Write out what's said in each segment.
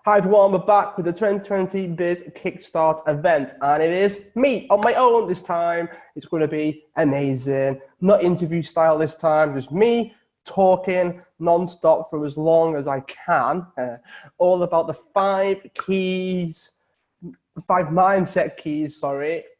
Hi everyone, we're back with the 2020 Biz Kickstart event, and it is me on my own this time. It's going to be amazing. Not interview style this time, just me talking non-stop for as long as I can. All about the five mindset keys,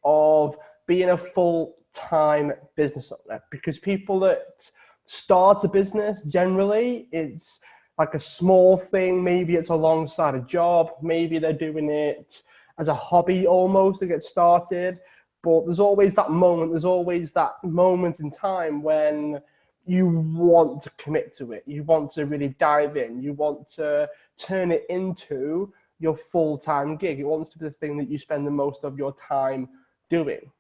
of being a full-time business owner. Because people that start a business, generally, it's like a small thing. Maybe it's alongside a job. Maybe they're doing it as a hobby almost to get started. But there's always that moment. There's always that moment in time when you want to commit to it. You want to really dive in. You want to turn it into your full-time gig. It wants to be the thing that you spend the most of your time doing.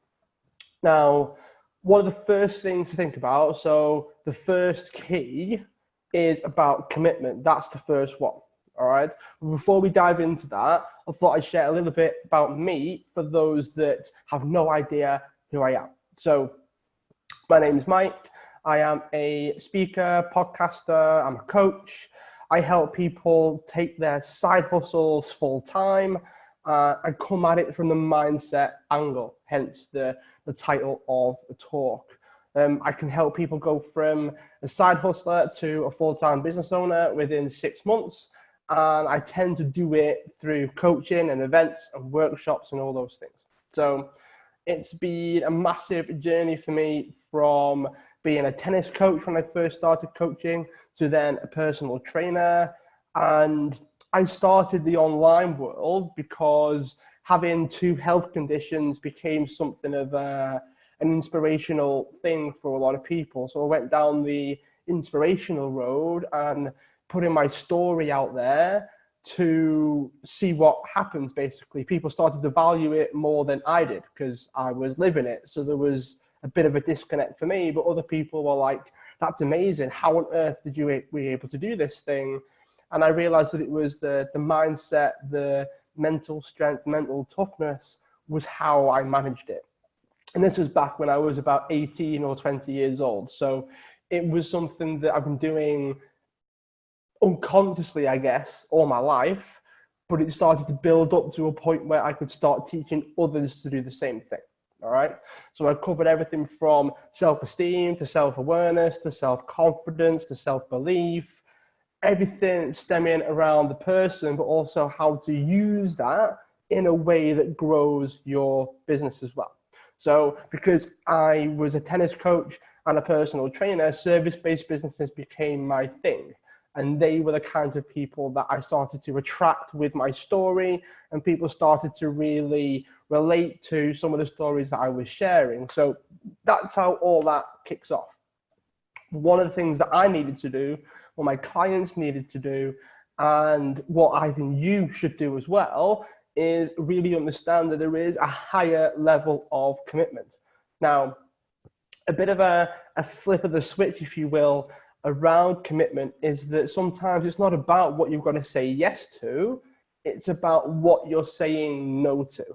Now, one of the first things to think about, so the first key is about commitment. That's the first one, all right? Before we dive into that, I thought I'd share a little bit about me for those that have no idea who I am. So my name is Mike. I am a speaker, podcaster, I'm a coach. I help people take their side hustles full time and come at it from the mindset angle, hence the title of the talk. I can help people go from a side hustler to a full-time business owner within 6 months. And I tend to do it through coaching and events and workshops and all those things. So it's been a massive journey for me from being a tennis coach when I first started coaching to then a personal trainer. And I started the online world because having two health conditions became something of an inspirational thing for a lot of people. So I went down the inspirational road and putting my story out there to see what happens. Basically, people started to value it more than I did because I was living it. So there was a bit of a disconnect for me, but other people were like, that's amazing. How on earth did you were able to do this thing? And I realized that it was the mindset, the mental strength, mental toughness was how I managed it. And this was back when I was about 18 or 20 years old. So it was something that I've been doing unconsciously, I guess, all my life, but it started to build up to a point where I could start teaching others to do the same thing. All right. So I covered everything from self-esteem to self-awareness to self-confidence to self-belief, everything stemming around the person, but also how to use that in a way that grows your business as well. So because I was a tennis coach and a personal trainer, service-based businesses became my thing. And they were the kinds of people that I started to attract with my story, and people started to really relate to some of the stories that I was sharing. So that's how all that kicks off. One of the things that I needed to do, what my clients needed to do, and what I think you should do as well, is really understand that there is a higher level of commitment. Now, a bit of a flip of the switch, if you will, around commitment is that sometimes it's not about what you've got to say yes to, it's about what you're saying no to.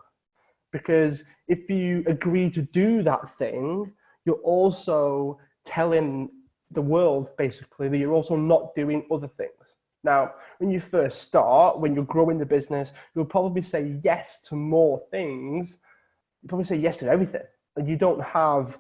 Because if you agree to do that thing, you're also telling the world basically that you're also not doing other things. Now, when you first start, when you're growing the business, you'll probably say yes to more things. You probably say yes to everything, and you don't have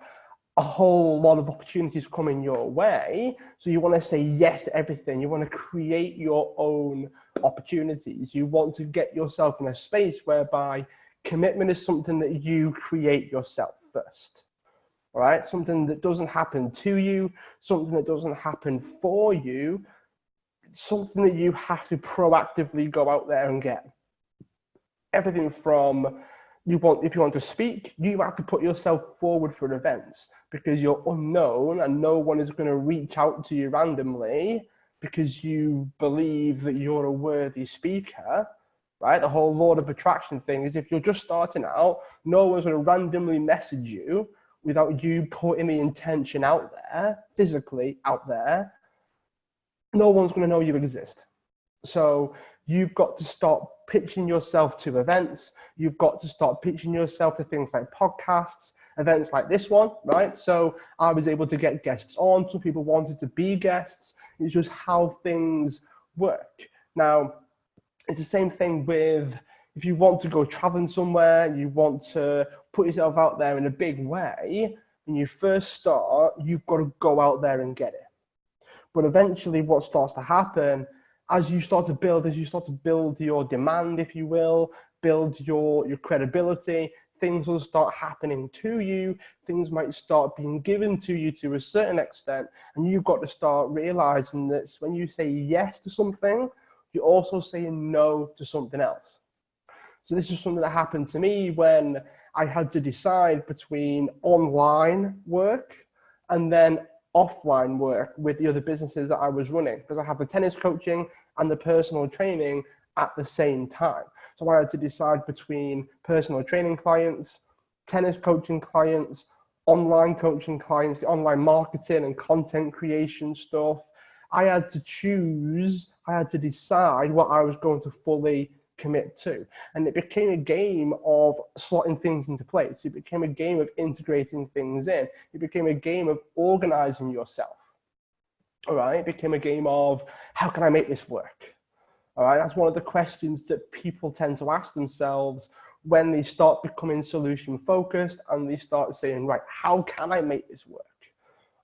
a whole lot of opportunities coming your way. So you want to say yes to everything. You want to create your own opportunities. You want to get yourself in a space whereby commitment is something that you create yourself first. All right? Something that doesn't happen to you, something that doesn't happen for you, something that you have to proactively go out there and get. Everything from if you want to speak, you have to put yourself forward for events because you're unknown and no one is going to reach out to you randomly because you believe that you're a worthy speaker, right? The whole law of attraction thing is if you're just starting out, no one's going to randomly message you without you putting the intention out there, physically out there. No one's going to know you exist. So you've got to start pitching yourself to events. You've got to start pitching yourself to things like podcasts, events like this one, right? So I was able to get guests on. Some people wanted to be guests. It's just how things work. Now, It's the same thing with if you want to go traveling somewhere, you want to put yourself out there in a big way, when you first start, you've got to go out there and get it. But eventually what starts to happen as you start to build your demand, if you will, build your credibility, things will start happening to you. Things might start being given to you to a certain extent. And you've got to start realizing that when you say yes to something, you're also saying no to something else. So this is something that happened to me when I had to decide between online work and then offline work with the other businesses that I was running, because I have the tennis coaching and the personal training at the same time. So I had to decide between personal training clients, tennis coaching clients, online coaching clients, the online marketing and content creation stuff. I had to decide what I was going to fully commit to. And it became a game of slotting things into place. It became a game of integrating things in. It became a game of organizing yourself. All right, it became a game of how can I make this work? All right, that's one of the questions that people tend to ask themselves when they start becoming solution focused and they start saying, right, how can I make this work?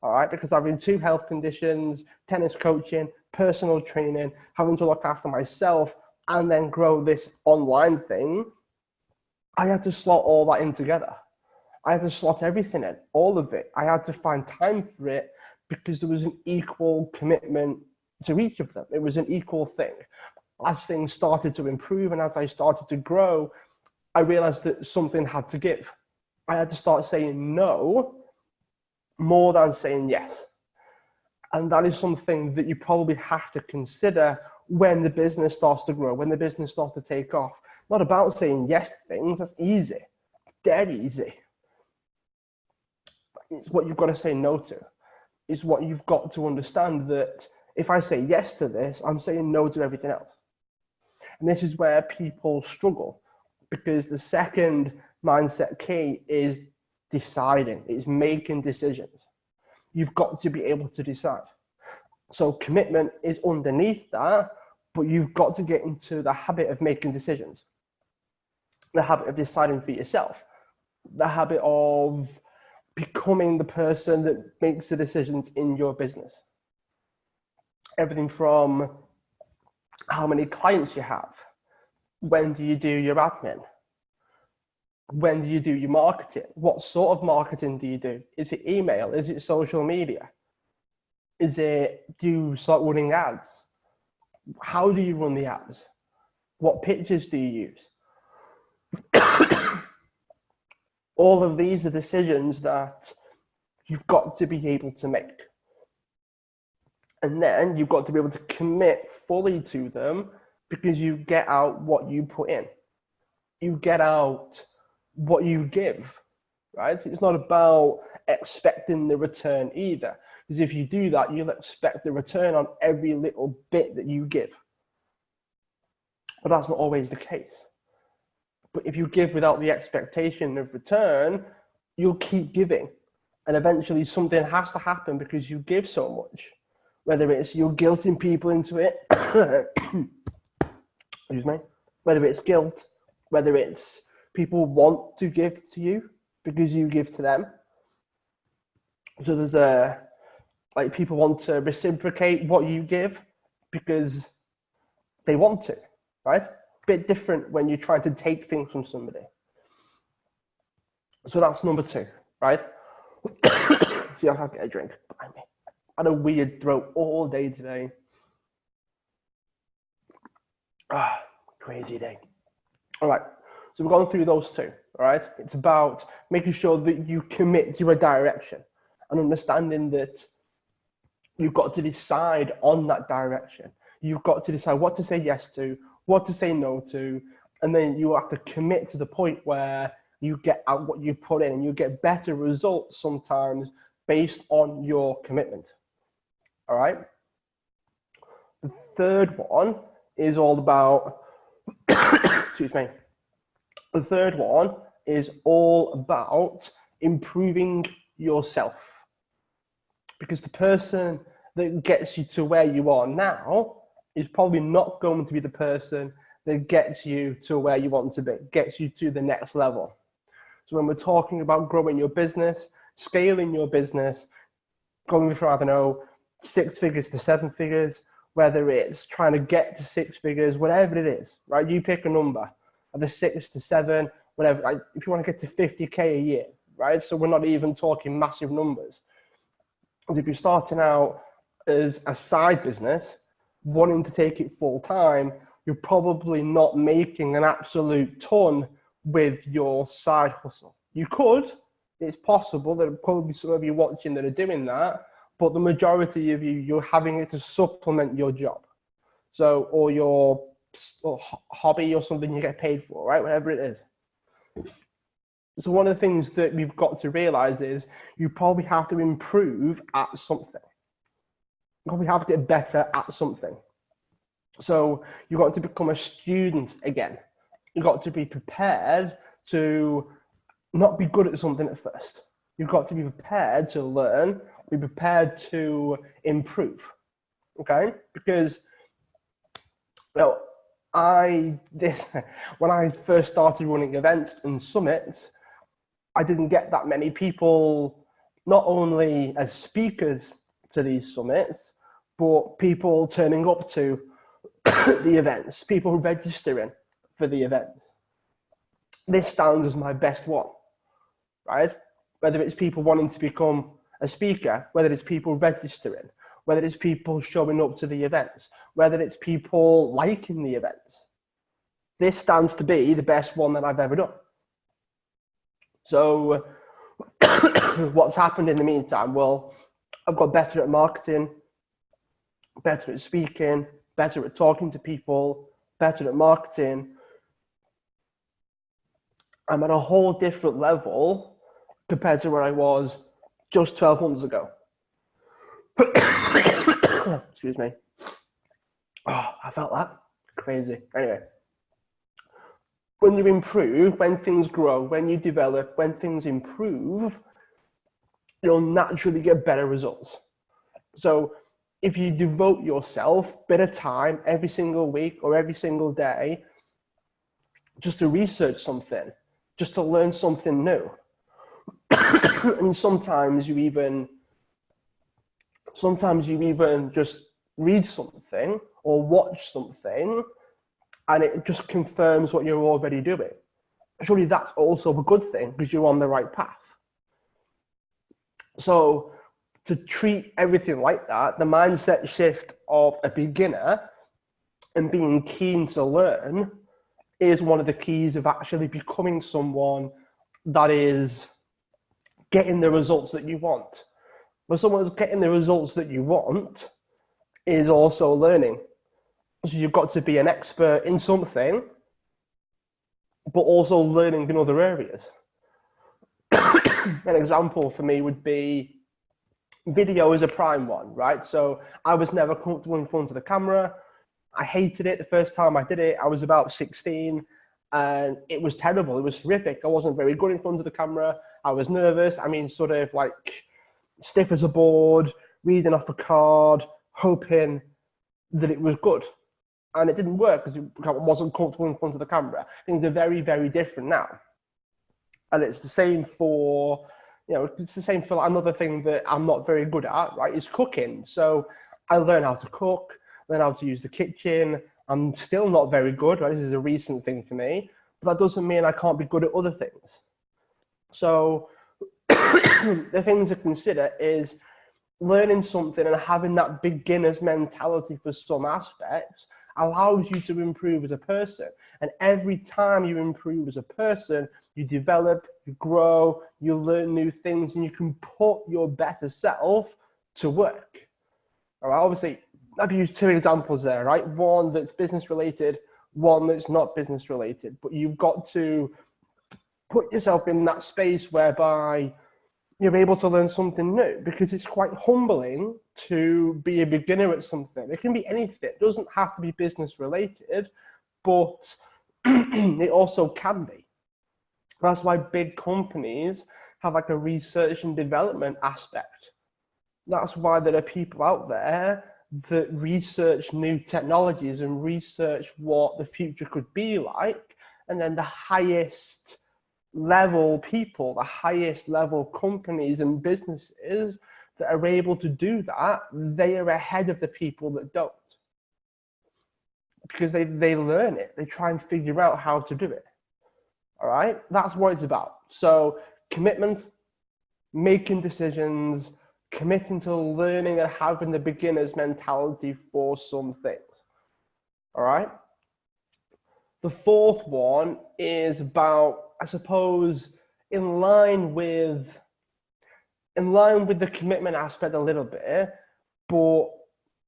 All right, because having 2 health conditions, tennis coaching, personal training, having to look after myself, and then grow this online thing, I had to slot all that in together. I had to slot everything in, all of it. I had to find time for it because there was an equal commitment to each of them. It was an equal thing. As things started to improve and as I started to grow, I realized that something had to give. I had to start saying no more than saying yes. And that is something that you probably have to consider when the business starts to grow, when the business starts to take off. Not about saying yes to things, that's easy, dead easy. It's what you've got to say no to. It's what you've got to understand, that if I say yes to this, I'm saying no to everything else. And this is where people struggle, because the second mindset key is deciding, it's making decisions. You've got to be able to decide. So commitment is underneath that, but you've got to get into the habit of making decisions, the habit of deciding for yourself, the habit of becoming the person that makes the decisions in your business. Everything from how many clients you have, when do you do your admin, when do you do your marketing, what sort of marketing do you do? Is it email? Is it social media? Is it, do you start running ads? How do you run the ads? What pictures do you use? All of these are decisions that you've got to be able to make. And then you've got to be able to commit fully to them, because you get out what you put in. You get out what you give, right? It's not about expecting the return either. Because if you do that, you'll expect the return on every little bit that you give. But that's not always the case. But if you give without the expectation of return, you'll keep giving. And eventually something has to happen because you give so much. Whether it's you're guilting people into it, excuse me, whether it's guilt, whether it's people want to give to you because you give to them. So there's like people want to reciprocate what you give because they want to, right? Bit different when you try to take things from somebody. So that's number 2, right? See, I'll get a drink behind me. I had a weird throat all day today. Crazy day. All right, so we've gone through those 2, all right? It's about making sure that you commit to a direction and understanding that you've got to decide on that direction. You've got to decide what to say yes to, what to say no to, and then you have to commit to the point where you get out what you put in, and you get better results sometimes based on your commitment. All right? The third one is all about, excuse me. The third one is all about improving yourself. Because the person that gets you to where you are now is probably not going to be the person that gets you to where you want to be, gets you to the next level. So when we're talking about growing your business, scaling your business, going from, I don't know, 6 figures to 7 figures, whether it's trying to get to 6 figures, whatever it is, right? You pick a number, either 6 to 7, whatever. Like if you want to get to 50K a year, right? So we're not even talking massive numbers. Because if you're starting out as a side business, wanting to take it full time, you're probably not making an absolute ton with your side hustle. You could, it's possible, there are probably some of you watching that are doing that, but the majority of you, you're having it to supplement your job. So, or your hobby or something you get paid for, right? Whatever it is. So one of the things that we've got to realize is you probably have to improve at something. You probably have to get better at something. So you've got to become a student again. You've got to be prepared to not be good at something at first. You've got to be prepared to learn, be prepared to improve, okay? Because, you know, when I first started running events and summits, I didn't get that many people, not only as speakers to these summits, but people turning up to the events, people registering for the events. This stands as my best one, right? Whether it's people wanting to become a speaker, whether it's people registering, whether it's people showing up to the events, whether it's people liking the events. This stands to be the best one that I've ever done. So what's happened in the meantime? Well, I've got better at marketing, better at speaking, better at talking to people, better at marketing. I'm at a whole different level compared to where I was just 12 months ago. Excuse me. Oh, I felt that. Crazy. Anyway. When you improve, when things grow, when you develop, when things improve, you'll naturally get better results. So if you devote yourself a bit of time every single week or every single day just to research something, just to learn something new, and sometimes you even just read something or watch something and it just confirms what you're already doing. Surely that's also a good thing because you're on the right path. So to treat everything like that, the mindset shift of a beginner and being keen to learn is one of the keys of actually becoming someone that is getting the results that you want. When someone's getting the results that you want is also learning. So you've got to be an expert in something, but also learning in other areas. An example for me would be video is a prime one, right? So I was never comfortable in front of the camera. I hated it the first time I did it. I was about 16 and it was terrible. It was horrific. I wasn't very good in front of the camera. I was nervous. I mean, sort of like stiff as a board, reading off a card, hoping that it was good. And it didn't work because I wasn't comfortable in front of the camera. Things are very, very different now. And it's the same for, it's the same for another thing that I'm not very good at, right, is cooking. So I learned how to cook, learn how to use the kitchen. I'm still not very good, right? This is a recent thing for me, but that doesn't mean I can't be good at other things. So the things to consider is learning something and having that beginner's mentality for some aspects allows you to improve as a person. And every time you improve as a person, you develop, you grow, you learn new things, and you can put your better self to work. All right, obviously, I've used 2 examples there, right? One that's business related, one that's not business related. But you've got to put yourself in that space whereby you're able to learn something new, because it's quite humbling to be a beginner at something. It can be anything. It doesn't have to be business related, but it also can be. That's why big companies have like a research and development aspect. That's why there are people out there that research new technologies and research what the future could be like. And then the highest level people, the highest level companies and businesses that are able to do that, they are ahead of the people that don't. Because they learn it, they try and figure out how to do it. All right, that's what it's about. So commitment, making decisions, committing to learning and having the beginner's mentality for some things. All right. The fourth one is about, I suppose, in line with the commitment aspect a little bit, but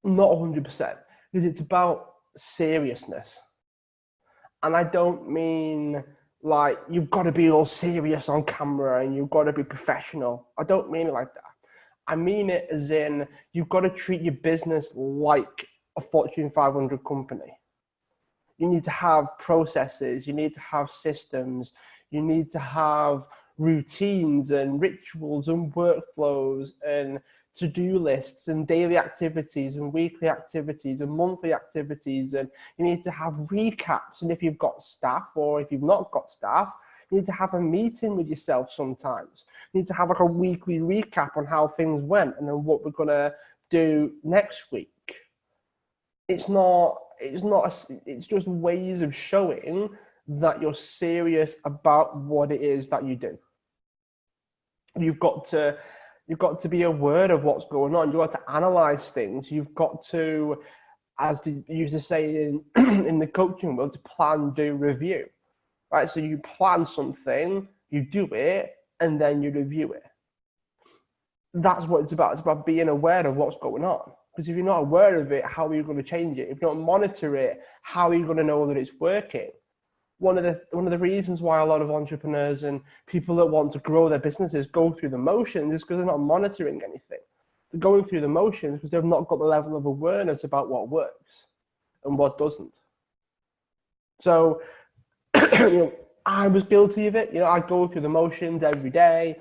not 100%, because it's about seriousness. And I don't mean like you've got to be all serious on camera and you've got to be professional. I don't mean it like that. I mean it as in you've got to treat your business like a Fortune 500 company. You need to have processes, you need to have systems, you need to have routines and rituals and workflows and to-do lists and daily activities and weekly activities and monthly activities, and you need to have recaps. And if you've got staff or if you've not got staff, you need to have a meeting with yourself sometimes. You need to have like a weekly recap on how things went and then what we're gonna do next week. It's just ways of showing that you're serious about what it is that you do. You've got to be aware of what's going on. You've got to analyze things. You've got to, as they used to say in the coaching world, to plan, do, review. Right? So you plan something, you do it, and then you review it. That's what it's about. It's about being aware of what's going on. Because if you're not aware of it, how are you going to change it? If you don't monitor it, how are you going to know that it's working? One of the reasons why a lot of entrepreneurs and people that want to grow their businesses go through the motions is because they're not monitoring anything. They're going through the motions because they've not got the level of awareness about what works and what doesn't. So, I was guilty of it. I go through the motions every day,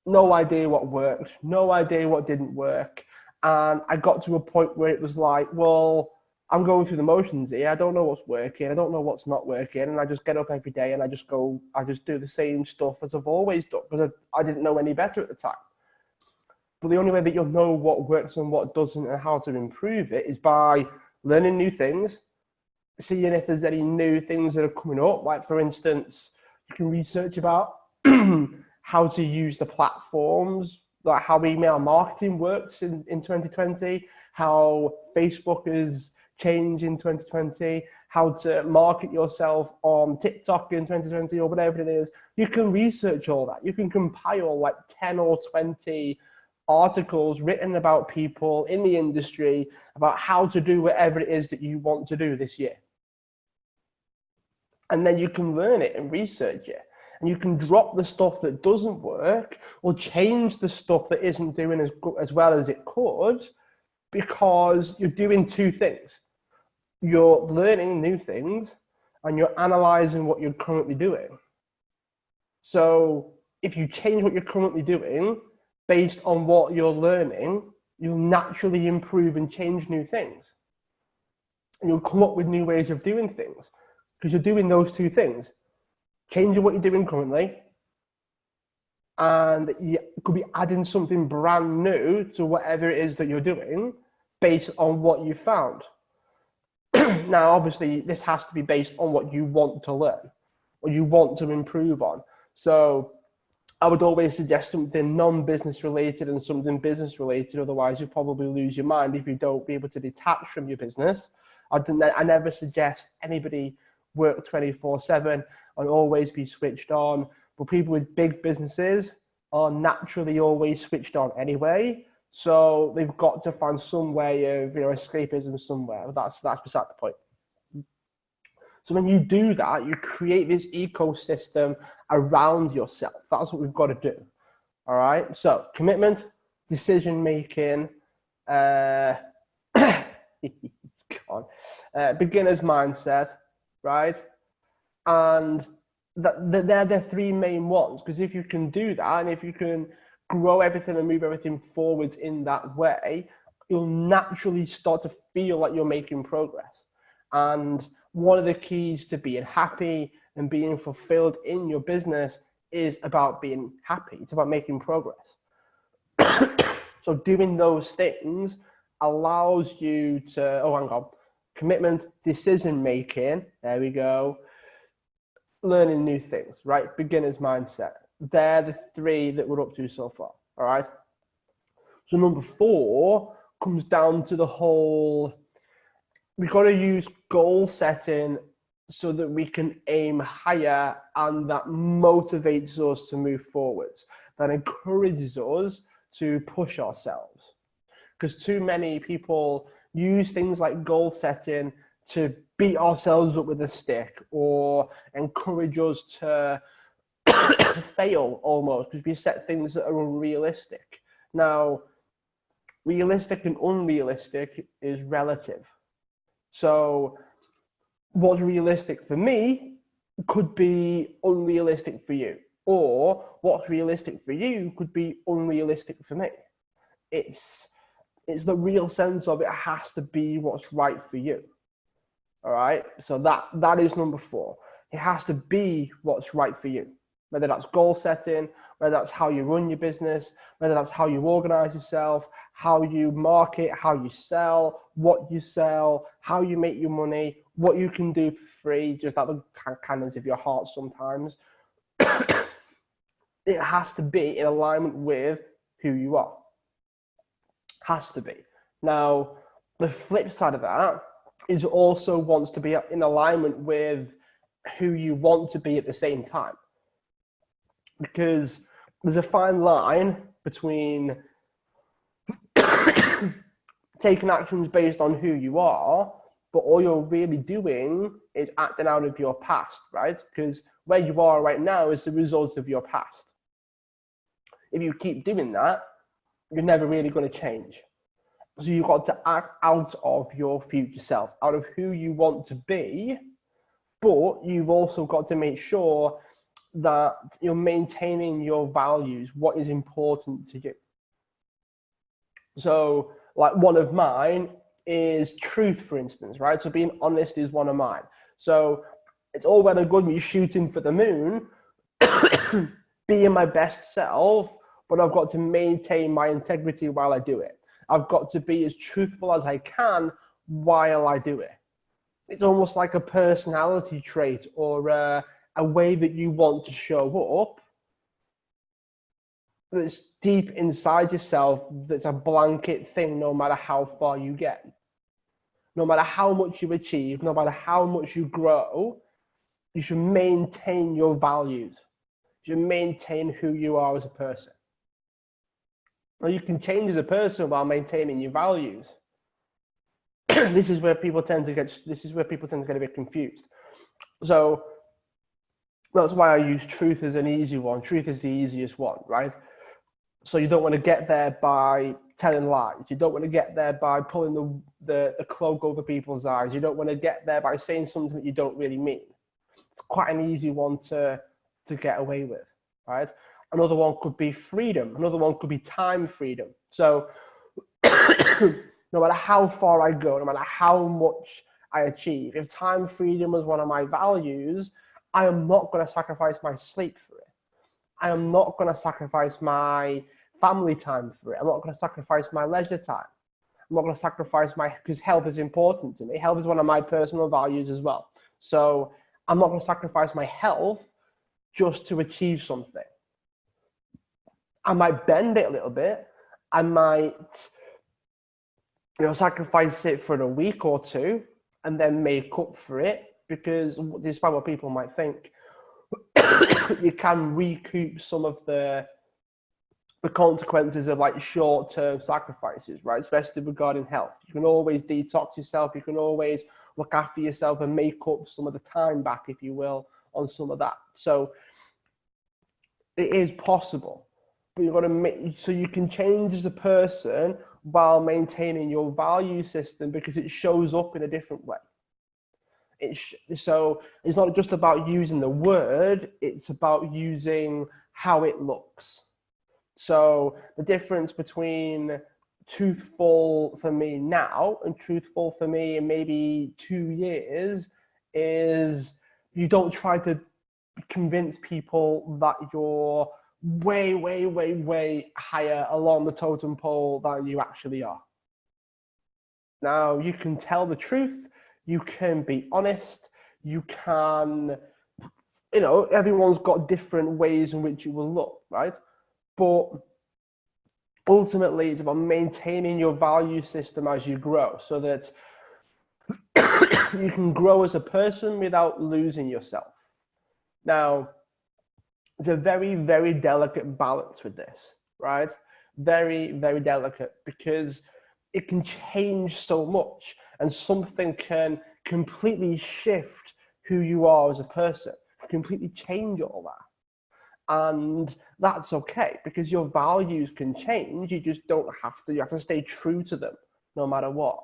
no idea what worked, no idea what didn't work. And I got to a point where it was like, well, I'm going through the motions here. I don't know what's working. I don't know what's not working. And I just get up every day and I just do the same stuff as I've always done because I didn't know any better at the time. But the only way that you'll know what works and what doesn't and how to improve it is by learning new things, seeing if there's any new things that are coming up. Like, for instance, you can research about how to use the platforms, like how email marketing works in 2020, how Facebook is changed in 2020, how to market yourself on TikTok in 2020 or whatever it is. You can research all that. You can compile like 10 or 20 articles written about people in the industry about how to do whatever it is that you want to do this year. And then you can learn it and research it. And you can drop the stuff that doesn't work or change the stuff that isn't doing as well as it could, because you're doing two things. You're learning new things and you're analyzing what you're currently doing. So if you change what you're currently doing based on what you're learning, you'll naturally improve and change new things. And you'll come up with new ways of doing things because you're doing those two things. Changing what you're doing currently, and you could be adding something brand new to whatever it is that you're doing based on what you found. Now, obviously, this has to be based on what you want to learn, or you want to improve on. So I would always suggest something non-business related and something business related. Otherwise, you'll probably lose your mind if you don't be able to detach from your business. I never suggest anybody work 24/7 and always be switched on. But people with big businesses are naturally always switched on anyway. So they've got to find some way of escapism somewhere. That's beside the point. So when you do that, you create this ecosystem around yourself. That's what we've got to do. All right. So commitment, decision making, beginner's mindset, right? And they're the three main ones. Because if you can do that, and if you can grow everything and move everything forwards in that way, you'll naturally start to feel like you're making progress. And one of the keys to being happy and being fulfilled in your business is about being happy. It's about making progress. So doing those things allows you to, oh, hang on, commitment, decision making, there we go, learning new things, right? Beginner's mindset. They're the three that we're up to so far, all right? So number 4 comes down to the whole, we've got to use goal setting so that we can aim higher, and that motivates us to move forwards. That encourages us to push ourselves. Because too many people use things like goal setting to beat ourselves up with a stick or encourage us to fail almost, because we set things that are unrealistic. Now, realistic and unrealistic is relative. So what's realistic for me could be unrealistic for you, or what's realistic for you could be unrealistic for me. It's the real sense of it has to be what's right for you. All right. So that is number 4. It has to be what's right for you, whether that's goal setting, whether that's how you run your business, whether that's how you organize yourself, how you market, how you sell, what you sell, how you make your money, what you can do for free, just out the cannons of your heart sometimes. It has to be in alignment with who you are. Has to be. Now, the flip side of that is also wants to be in alignment with who you want to be at the same time. Because there's a fine line between taking actions based on who you are, but all you're really doing is acting out of your past, right? Because where you are right now is the result of your past. If you keep doing that, you're never really going to change. So you've got to act out of your future self, out of who you want to be, but you've also got to make sure that you're maintaining your values, what is important to you. So like one of mine is truth, for instance, right? So being honest is one of mine. So it's all well and good me shooting for the moon, being my best self, but I've got to maintain my integrity while I do it. I've got to be as truthful as I can while I do it. It's almost like a personality trait or a way that you want to show up that's deep inside yourself, that's a blanket thing no matter how far you get. No matter how much you achieve, no matter how much you grow, you should maintain your values. You should maintain who you are as a person. Now, you can change as a person while maintaining your values. This is where people tend to get a bit confused. So that's why I use truth as an easy one. Truth is the easiest one, right? So you don't want to get there by telling lies. You don't want to get there by pulling the cloak over people's eyes. You don't want to get there by saying something that you don't really mean. It's quite an easy one to get away with, right? Another one could be freedom. Another one could be time freedom. So no matter how far I go, no matter how much I achieve, if time freedom is one of my values, I am not going to sacrifice my sleep for it. I am not going to sacrifice my family time for it. I'm not going to sacrifice my leisure time. I'm not going to sacrifice because health is important to me. Health is one of my personal values as well. So I'm not going to sacrifice my health just to achieve something. I might bend it a little bit. I might, sacrifice it for a week or two and then make up for it, because despite what people might think, you can recoup some of the consequences of like short-term sacrifices, right? Especially regarding health. You can always detox yourself. You can always look after yourself and make up some of the time back, if you will, on some of that. So it is possible, but you've got to make so you can change as a person while maintaining your value system, because it shows up in a different way. So it's not just about using the word, it's about using how it looks. So the difference between truthful for me now and truthful for me in maybe 2 years is you don't try to convince people that you're way, way, way, way higher along the totem pole than you actually are. Now, you can tell the truth, you can be honest, you can, everyone's got different ways in which you will look, right? But ultimately, it's about maintaining your value system as you grow so that you can grow as a person without losing yourself. Now, it's a very, very delicate balance with this, right? Very, very delicate, because it can change so much and something can completely shift who you are as a person, completely change all that. And that's okay, because your values can change. You just don't have to, you have to stay true to them no matter what.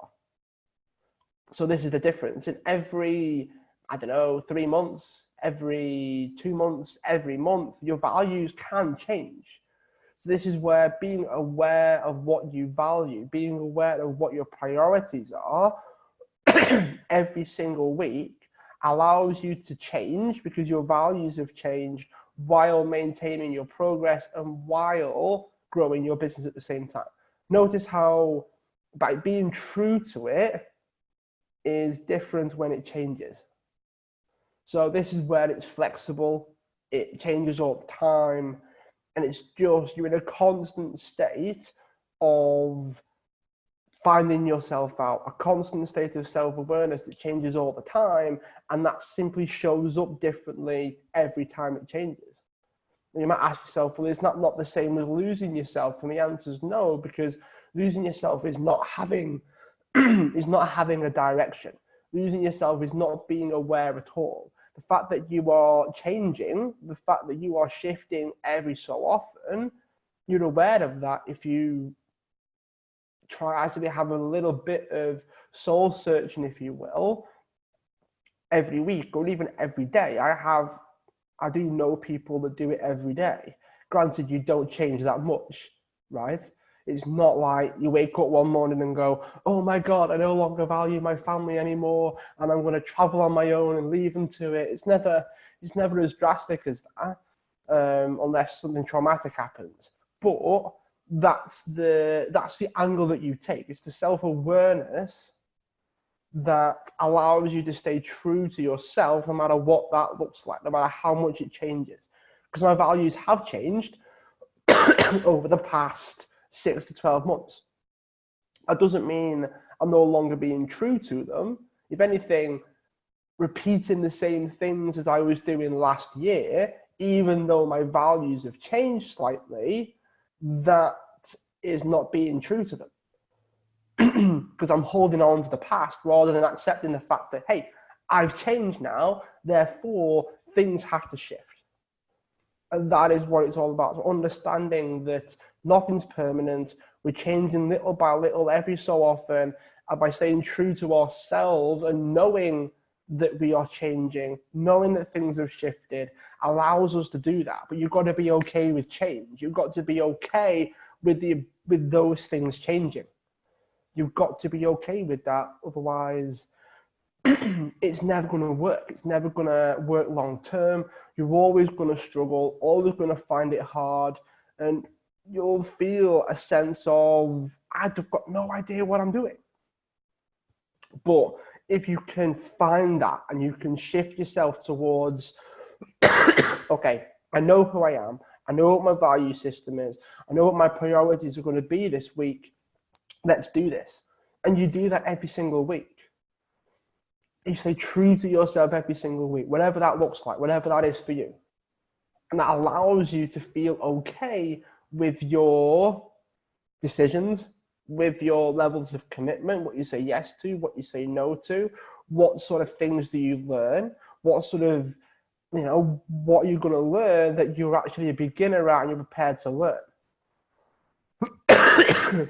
So this is the difference. In every, 3 months, every 2 months, every month, your values can change. So this is where being aware of what you value, being aware of what your priorities are every single week allows you to change, because your values have changed while maintaining your progress and while growing your business at the same time. Notice how by being true to it is different when it changes. So this is where it's flexible, it changes all the time, and it's just, you're in a constant state of finding yourself out, a constant state of self-awareness that changes all the time, and that simply shows up differently every time it changes. And you might ask yourself, well, is that not the same as losing yourself? And the answer is no, because losing yourself is not having is not having a direction. Losing yourself is not being aware at all. The fact that you are changing, the fact that you are shifting every so often, you're aware of that if you try actually have a little bit of soul searching, if you will, every week or even every day. I do know people that do it every day. Granted, you don't change that much, right? It's not like you wake up one morning and go, oh my God, I no longer value my family anymore, and I'm going to travel on my own and leave them to it. It's never as drastic as that, unless something traumatic happens. But that's the angle that you take. It's the self-awareness that allows you to stay true to yourself no matter what that looks like, no matter how much it changes. Because my values have changed over the past 6 to 12 months. That doesn't mean I'm no longer being true to them. If anything, repeating the same things as I was doing last year, even though my values have changed slightly, that is not being true to them. Because I'm holding on to the past rather than accepting the fact that, hey, I've changed now, therefore things have to shift. And that is what it's all about. So understanding that nothing's permanent. We're changing little by little every so often. And by staying true to ourselves and knowing that we are changing, knowing that things have shifted, allows us to do that. But you've got to be okay with change. You've got to be okay with those things changing. You've got to be okay with that. Otherwise, it's never going to work. It's never going to work long term. You're always going to struggle, always going to find it hard, and you'll feel a sense of, I've got no idea what I'm doing. But if you can find that and you can shift yourself towards, okay, I know who I am, I know what my value system is, I know what my priorities are going to be this week, let's do this. And you do that every single week. You stay true to yourself every single week, whatever that looks like, whatever that is for you. And that allows you to feel okay with your decisions, with your levels of commitment, what you say yes to, what you say no to, what sort of things do you learn, what sort of, what you're going to learn that you're actually a beginner at and you're prepared to learn.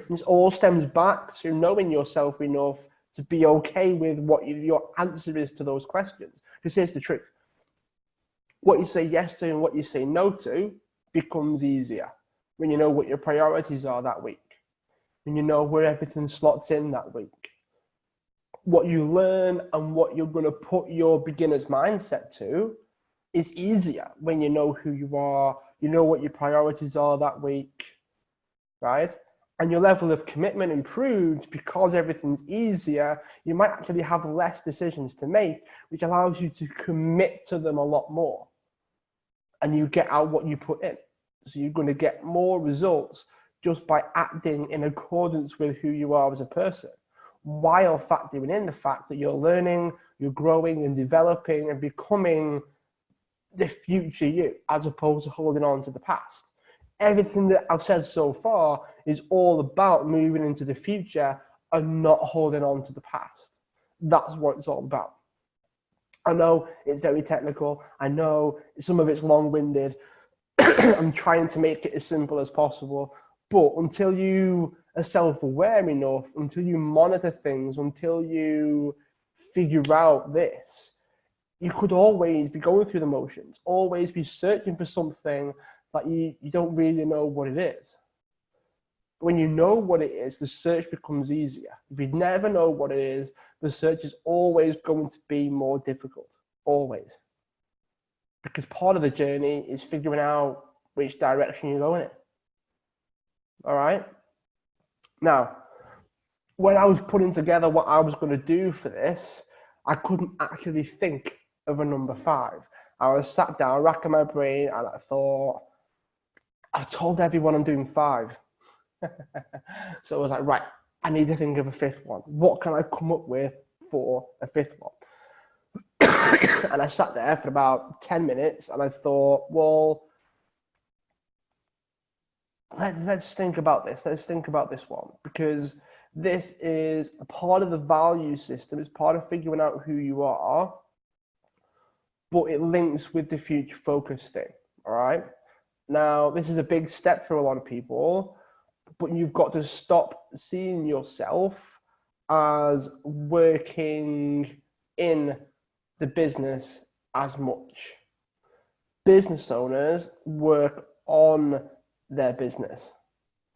This all stems back to knowing yourself enough to be okay with what your answer is to those questions. Because here's the truth. What you say yes to and what you say no to becomes easier when you know what your priorities are that week. and you know where everything slots in that week. What you learn and what you're going to put your beginner's mindset to is easier when you know who you are, you know what your priorities are that week, right? And your level of commitment improves because everything's easier. You might actually have less decisions to make, which allows you to commit to them a lot more. And you get out what you put in. So you're going to get more results just by acting in accordance with who you are as a person, while factoring in the fact that you're learning, you're growing and developing and becoming the future you, as opposed to holding on to the past. Everything that I've said so far is all about moving into the future and not holding on to the past. That's what it's all about. I know it's very technical. I know some of it's long-winded. I'm trying to make it as simple as possible. But until you are self-aware enough, until you monitor things, until you figure out this, you could always be going through the motions, always be searching for something that you don't really know what it is. But when you know what it is, the search becomes easier. If you never know what it is, the search is always going to be more difficult, always. Because part of the journey is figuring out which direction you're going in. All right? Now, when I was putting together what I was going to do for this, I couldn't actually think of a number 5. I was sat down, racking my brain, and I thought, I've told everyone I'm doing 5. So I was like, right, I need to think of a 5th one. What can I come up with for a 5th one? And I sat there for about 10 minutes and I thought, well, let's think about this. Let's think about this one, because this is a part of the value system. It's part of figuring out who you are, but it links with the future focus thing. All right. Now, this is a big step for a lot of people, but you've got to stop seeing yourself as working in the business as much. Business owners work on their business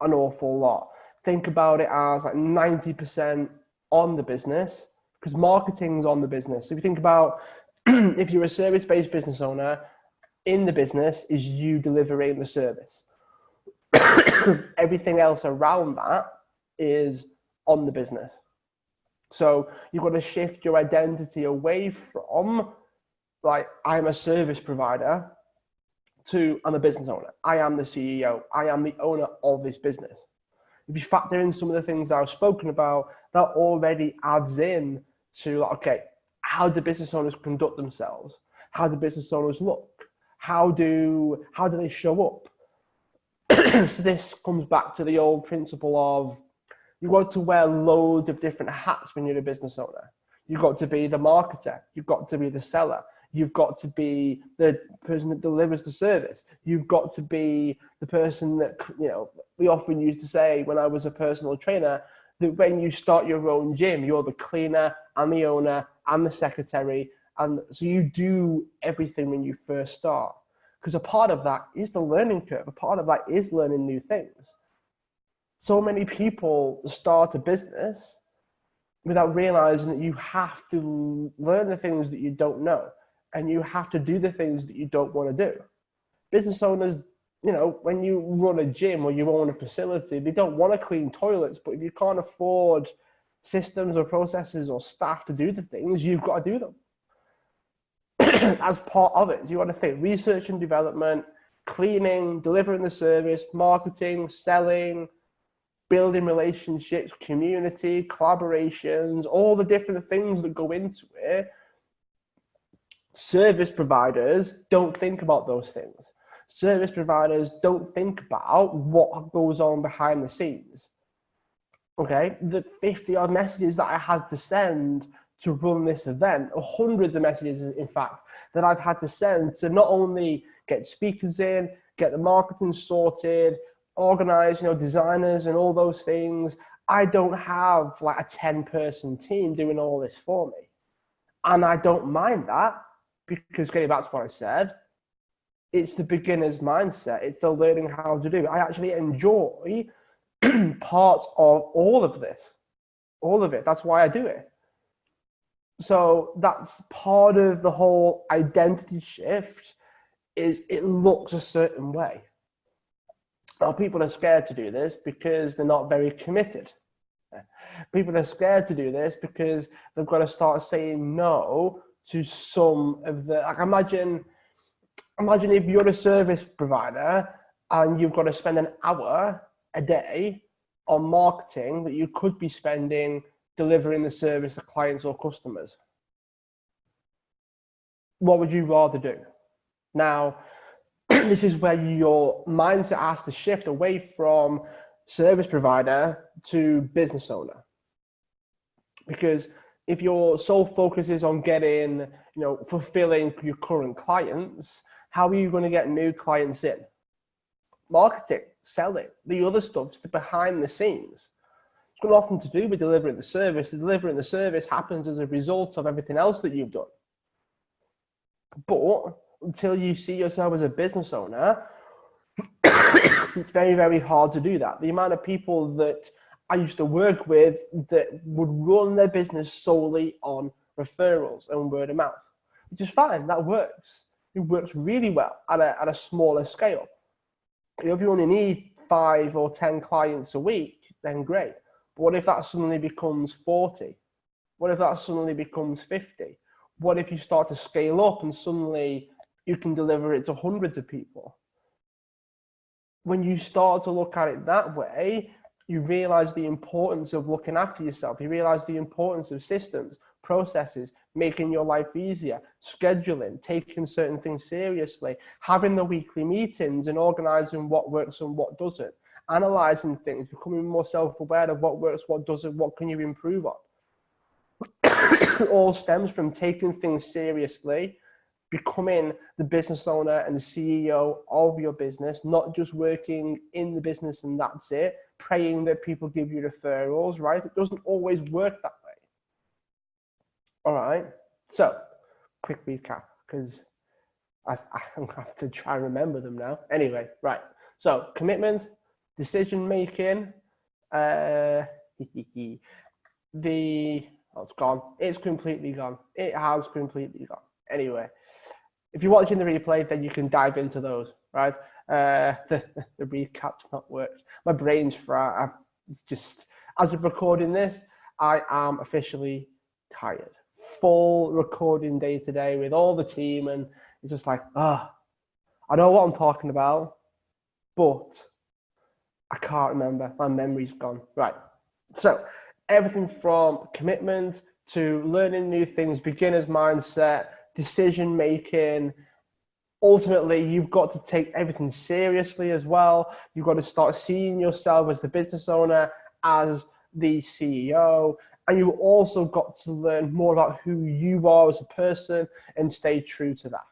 an awful lot. Think about it as like 90% on the business, because marketing's on the business. So if you think about if you're a service-based business owner, in the business is you delivering the service. Everything else around that is on the business. So you've got to shift your identity away from, like, I'm a service provider, to I'm a business owner. I am the CEO. I am the owner of this business. If you factor in some of the things that I've spoken about, that already adds in to, like, okay, how do business owners conduct themselves? How do business owners look? How do they show up? So this comes back to the old principle of, you've got to wear loads of different hats when you're a business owner. You've got to be the marketer. You've got to be the seller. You've got to be the person that delivers the service. You've got to be the person that, you know, we often used to say when I was a personal trainer, that when you start your own gym, you're the cleaner and the owner and the secretary. And so you do everything when you first start. Because a part of that is the learning curve. A part of that is learning new things. So many people start a business without realizing that you have to learn the things that you don't know, and you have to do the things that you don't want to do. Business owners, you know, when you run a gym or you own a facility, they don't want to clean toilets, but if you can't afford systems or processes or staff to do the things, you've got to do them. As part of it, so you want to think research and development, cleaning, delivering the service, marketing, selling, building relationships, community, collaborations, all the different things that go into it. Service providers don't think about those things. Service providers don't think about what goes on behind the scenes. Okay, the 50 odd messages that I had to send to run this event, or hundreds of messages, in fact, that I've had to send to not only get speakers in, get the marketing sorted, organize, you know, designers and all those things. I don't have like a 10-person team doing all this for me. And I don't mind that, because getting back to what I said, it's the beginner's mindset. It's the learning how to do it. I actually enjoy part of all of this, all of it. That's why I do it. So that's part of the whole identity shift, is it looks a certain way. Now, people are scared to do this because they're not very committed. People are scared to do this because they've got to start saying no to some of the, like, imagine if you're a service provider and you've got to spend an hour a day on marketing that you could be spending delivering the service to clients or customers. What would you rather do? Now, this is where your mindset has to shift away from service provider to business owner. Because if your sole focus is on getting, fulfilling your current clients, how are you going to get new clients in? Marketing, selling, the other stuff, the behind the scenes. It's got nothing to do with delivering the service. Delivering the service happens as a result of everything else that you've done. But until you see yourself as a business owner, it's very, very hard to do that. The amount of people that I used to work with that would run their business solely on referrals and word of mouth, which is fine. That works. It works really well at a smaller scale. If you only need 5 or 10 clients a week, then great. But what if that suddenly becomes 40? What if that suddenly becomes 50? What if you start to scale up and suddenly you can deliver it to hundreds of people? When you start to look at it that way, you realize the importance of looking after yourself. You realize the importance of systems, processes, making your life easier, scheduling, taking certain things seriously, having the weekly meetings and organizing what works and what doesn't, analyzing things, becoming more self-aware of what works, what doesn't, what can you improve on. It all stems from taking things seriously, becoming the business owner and the CEO of your business, not just working in the business and that's it, praying that people give you referrals, right? It doesn't always work that way. All right. So, quick recap, because I have to try and remember them now. Anyway, right. So, commitment, decision making, it's gone. It's completely gone. It has completely gone. Anyway, if you're watching the replay, then you can dive into those, right? The recap's not worked. My brain's fried. It's just, as of recording this, I am officially tired. Full recording day today with all the team, and it's just like, I know what I'm talking about, but I can't remember. My memory's gone. Right. So, everything from commitment to learning new things, beginner's mindset, decision making. Ultimately, you've got to take everything seriously as well. You've got to start seeing yourself as the business owner, as the CEO, and you've also got to learn more about who you are as a person and stay true to that.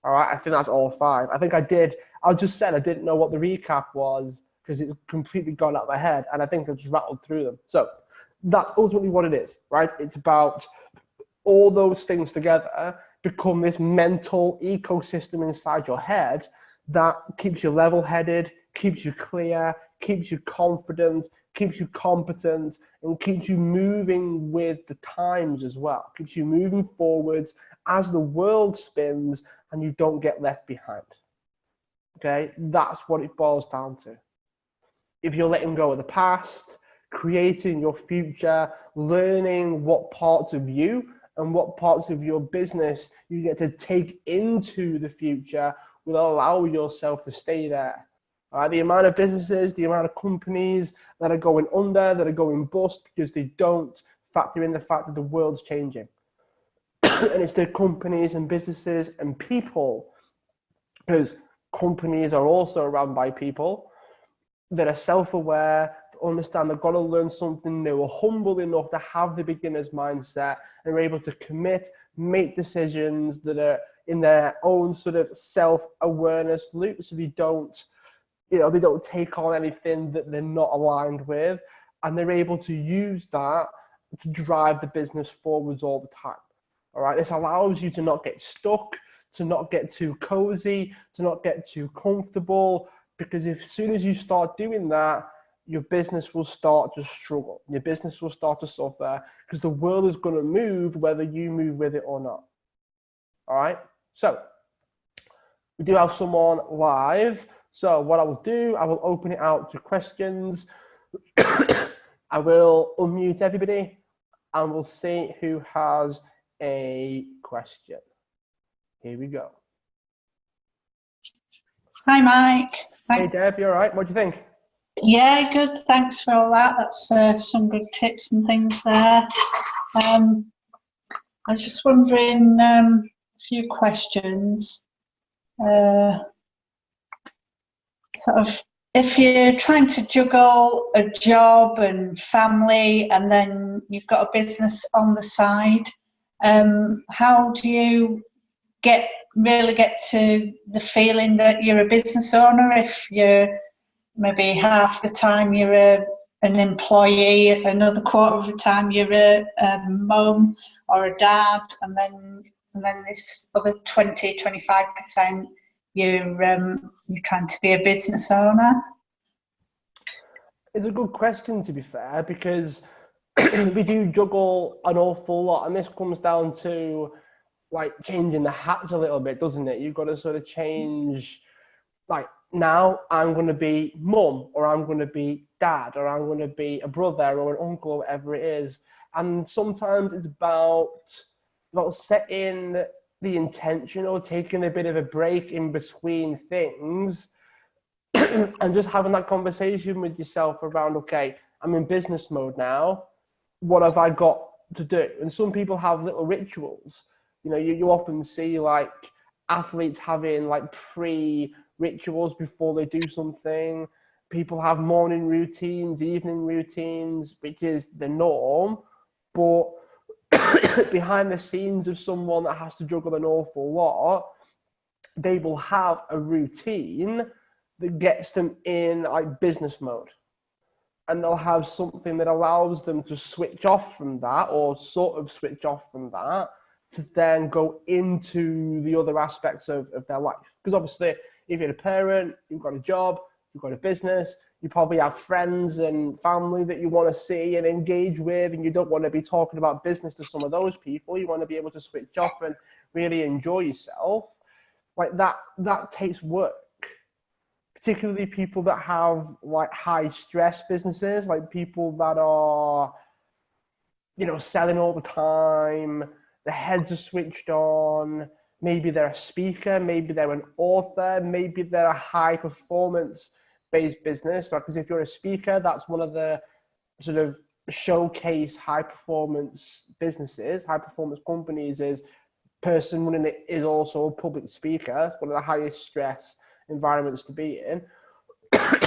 All right, I think that's all 5. I think I just said I didn't know what the recap was because it's completely gone out of my head, and I think I just rattled through them. So that's ultimately what it is, right? It's about all those things together become this mental ecosystem inside your head that keeps you level-headed, keeps you clear, keeps you confident, keeps you competent, and keeps you moving with the times as well. Keeps you moving forwards as the world spins and you don't get left behind. Okay, that's what it boils down to. If you're letting go of the past, creating your future, learning what parts of you and what parts of your business you get to take into the future will allow yourself to stay there. All right? The amount of businesses, the amount of companies that are going under, that are going bust because they don't factor in the fact that the world's changing. And it's the companies and businesses and people, because companies are also run by people that are self-aware, understand they've got to learn something new, are humble enough to have the beginner's mindset and are able to commit, make decisions that are in their own sort of self-awareness loop, so they don't take on anything that they're not aligned with, and they're able to use that to drive the business forwards all the time. All right, this allows you to not get stuck, to not get too cozy, to not get too comfortable, because as soon as you start doing that, your business will start to struggle. Your business will start to suffer because the world is going to move whether you move with it or not. All right. So we do have someone live. So what I will do, I will open it out to questions. I will unmute everybody and we'll see who has a question. Here we go. Hi, Mike. Hey, Deb, you all right? What do you think? Yeah, good. Thanks for all that. That's some good tips and things there. I was just wondering a few questions. Sort of, if you're trying to juggle a job and family, and then you've got a business on the side, how do you really get to the feeling that you're a business owner if you're maybe half the time you're an employee, another quarter of the time you're a mum or a dad, and then this other 20-25% you're trying to be a business owner? It's a good question, to be fair, because we do juggle an awful lot, and this comes down to like changing the hats a little bit, doesn't it? You've got to sort of change, like, now I'm going to be mum, or I'm going to be dad, or I'm going to be a brother or an uncle, or whatever it is. And sometimes it's about setting the intention or taking a bit of a break in between things and just having that conversation with yourself around, okay, I'm in business mode now. What have I got to do? And some people have little rituals. You know, you often see like athletes having like pre-rituals before they do something. People have morning routines, evening routines, which is the norm. But behind the scenes of someone that has to juggle an awful lot, they will have a routine that gets them in like business mode. And they'll have something that allows them to switch off from that, or sort of switch off from that, to then go into the other aspects of their life. Because obviously, if you're a parent, you've got a job, you've got a business, you probably have friends and family that you want to see and engage with, and you don't want to be talking about business to some of those people. You want to be able to switch off and really enjoy yourself. Like that takes work. Particularly people that have like high stress businesses, like people that are, you know, selling all the time, the heads are switched on, maybe they're a speaker, maybe they're an author, maybe they're a high performance based business. Because if you're a speaker, that's one of the sort of showcase high performance businesses, high performance companies, is person running it is also a public speaker. It's one of the highest stress environments to be in.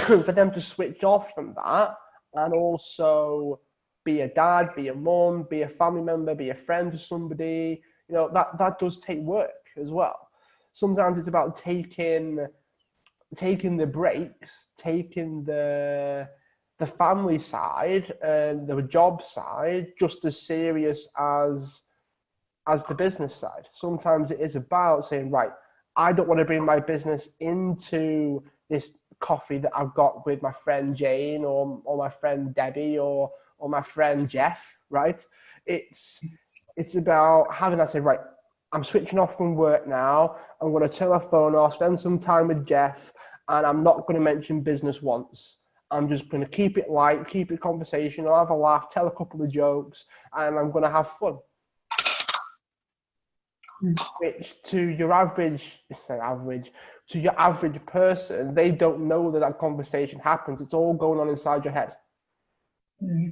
For them to switch off from that and also be a dad, be a mum, be a family member, be a friend to somebody, you know, that does take work as well. Sometimes it's about taking the breaks, taking the family side and the job side just as serious as the business side. Sometimes it is about saying, right, I don't want to bring my business into this coffee that I've got with my friend Jane or my friend Debbie or my friend Jeff, right? It's about having that say, right, I'm switching off from work now. I'm going to turn my phone off, spend some time with Jeff, and I'm not going to mention business once. I'm just going to keep it light, keep it conversational, have a laugh, tell a couple of jokes, and I'm going to have fun. Which to your average person, they don't know that conversation happens. It's all going on inside your head. Mm-hmm.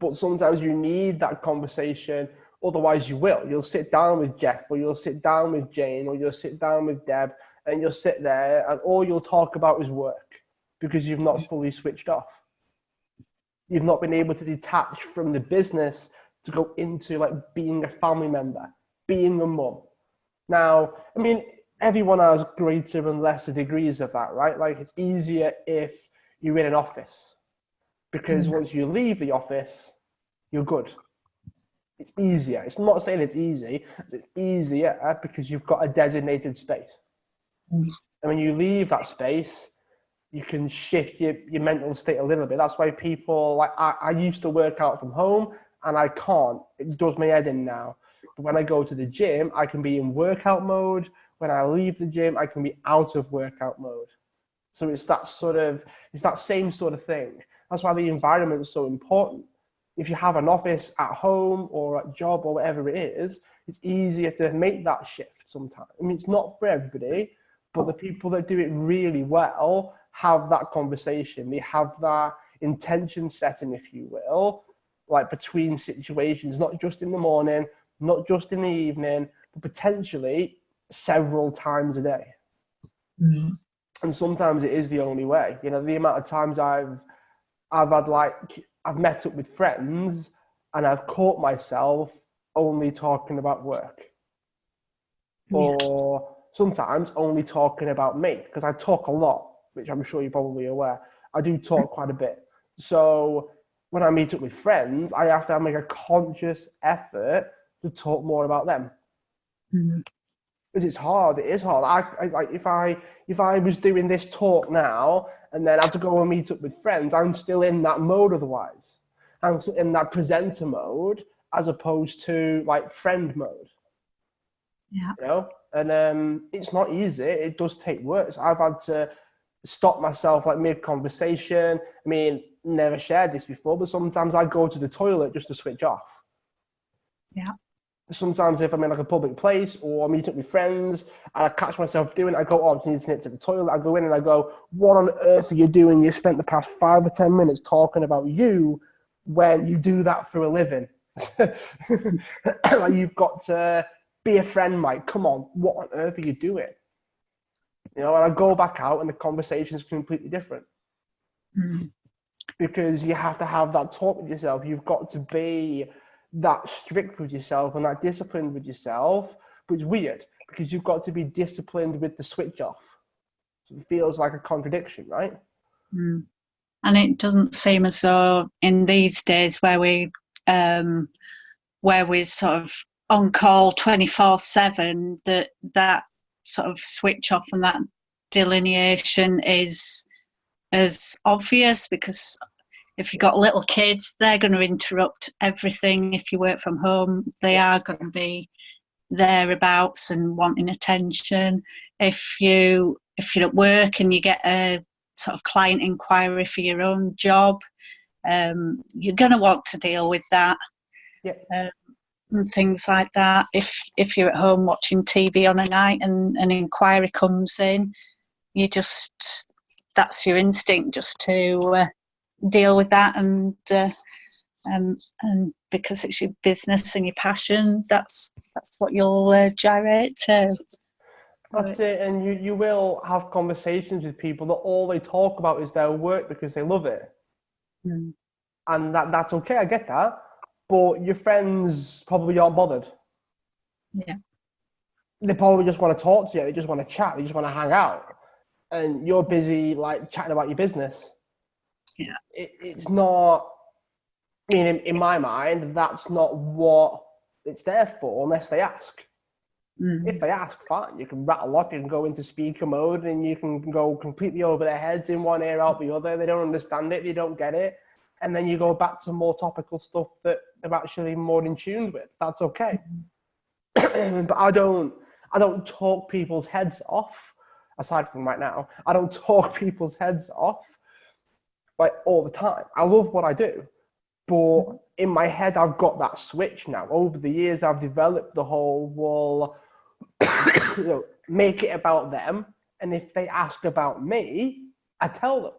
But sometimes you need that conversation, otherwise you'll sit down with Jeff, or you'll sit down with Jane, or you'll sit down with Deb, and you'll sit there and all you'll talk about is work, because you've not fully switched off. You've not been able to detach from the business to go into like being a family member, being a mum. Now, I mean, everyone has greater and lesser degrees of that, right? Like, it's easier if you're in an office, because once you leave the office, you're good. It's easier. It's not saying it's easy. It's easier because you've got a designated space. And when you leave that space, you can shift your mental state a little bit. That's why people, like, I used to work out from home and I can't. It does my head in now. But when I go to the gym, I can be in workout mode. When I leave the gym, I can be out of workout mode. So it's that same sort of thing. That's why the environment is so important. If you have an office at home or at job or whatever it is, it's easier to make that shift sometimes. I mean, it's not for everybody, but the people that do it really well have that conversation. They have that intention setting, if you will, like between situations, not just in the morning, not just in the evening, but potentially several times a day. Mm. And sometimes it is the only way. You know, the amount of times I've met up with friends and I've caught myself only talking about work. Yeah. Or sometimes only talking about me, because I talk a lot, which I'm sure you're probably aware. I do talk quite a bit. So when I meet up with friends, I have to make a conscious effort to talk more about them. Mm. Because it's hard. It is hard. I like if I was doing this talk now and then I have to go and meet up with friends, I'm still in that mode otherwise. I'm still in that presenter mode as opposed to like friend mode. Yeah. You know? And it's not easy. It does take work. So I've had to stop myself like mid-conversation. I mean, never shared this before, but sometimes I go to the toilet just to switch off. Yeah. Sometimes if I'm in like a public place or I meet up with friends and I catch myself doing it, I go, oh, I need to nip to the toilet. I go in and I go, what on earth are you doing? You spent the past 5 or 10 minutes talking about you when you do that for a living. Like, you've got to be a friend, Mike. Come on, what on earth are you doing? You know, and I go back out and the conversation is completely different. Mm. Because you have to have that talk with yourself. You've got to be that strict with yourself and that disciplined with yourself, but it's weird because you've got to be disciplined with the switch off. So it feels like a contradiction, right? Mm. And it doesn't seem as though in these days where we're sort of on call 24/7, that sort of switch off and that delineation is as obvious, because if you've got little kids, they're going to interrupt everything. If you work from home, they are going to be thereabouts and wanting attention. If you're at work and you get a sort of client inquiry for your own job, you're going to want to deal with that. Yeah. And things like that. If you're at home watching TV on a night and an inquiry comes in, that's your instinct just to deal with that, and because it's your business and your passion, that's what you'll gyrate to. That's it. And you will have conversations with people that all they talk about is their work because they love it. Mm. And that's okay, I get that. But your friends probably aren't bothered. Yeah. They probably just want to talk to you. They just want to chat. They just want to hang out. And you're busy like chatting about your business. Yeah. It's not, I mean, in my mind, that's not what it's there for unless they ask. Mm. If they ask, fine. You can rattle off, you can go into speaker mode and you can go completely over their heads in one ear, out the other. They don't understand it, they don't get it. And then you go back to more topical stuff that they're actually more in tune with. That's okay. But I don't talk people's heads off, aside from right now. I don't talk people's heads off like all the time. I love what I do. But in my head, I've got that switch now. Over the years, I've developed the whole, well, make it about them. And if they ask about me, I tell them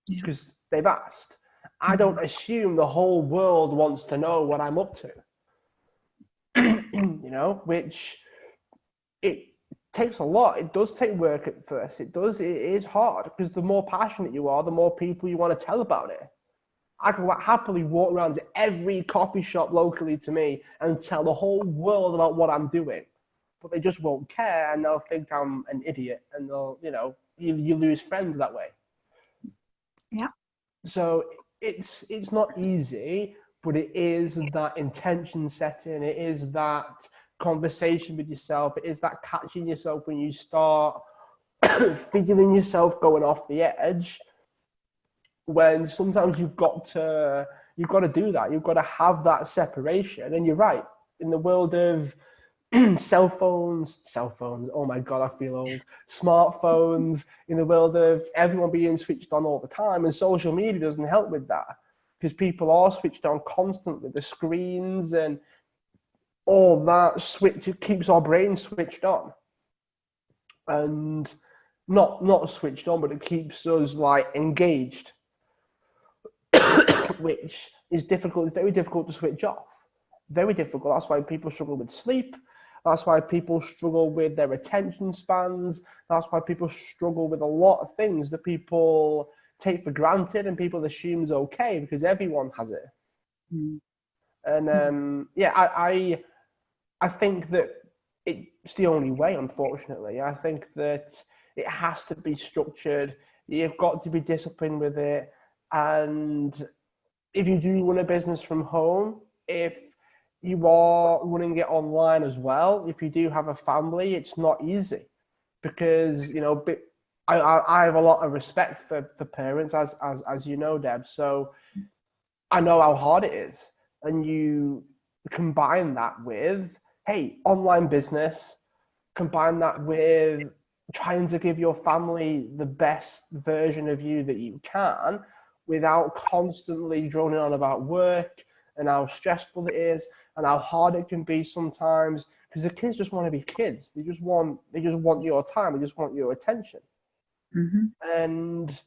because they've asked. I don't assume the whole world wants to know what I'm up to, which it takes a lot. It does take work at first. It is hard because the more passionate you are, the more people you want to tell about it. I can happily walk around to every coffee shop locally to me and tell the whole world about what I'm doing, but they just won't care and they'll think I'm an idiot and they'll, you lose friends that way. Yeah. So it's not easy, but it is that intention setting. It is that conversation with yourself. It is that catching yourself when you start feeling yourself going off the edge, when sometimes you've got to do that. You've got to have that separation. And you're right, in the world of cell phones, oh my God, I feel old. Smartphones, in the world of everyone being switched on all the time, and social media doesn't help with that, because people are switched on constantly. The screens and all that switch, it keeps our brain switched on. And not switched on, but it keeps us like engaged, which is difficult. It's very difficult to switch off. Very difficult. That's why people struggle with sleep. That's why people struggle with their attention spans. That's why people struggle with a lot of things that people take for granted and people assume is okay, because everyone has it. Mm. And I think that it's the only way, unfortunately. I think that it has to be structured. You've got to be disciplined with it. And if you do run a business from home, if you are running it online as well, if you do have a family, it's not easy, because, you know, I have a lot of respect for parents, as you know, Deb. So I know how hard it is. And you combine that with, hey, online business, combine that with trying to give your family the best version of you that you can, without constantly droning on about work and how stressful it is and how hard it can be sometimes, because the kids just want to be kids. They just want your time. They just want your attention. Mm-hmm. And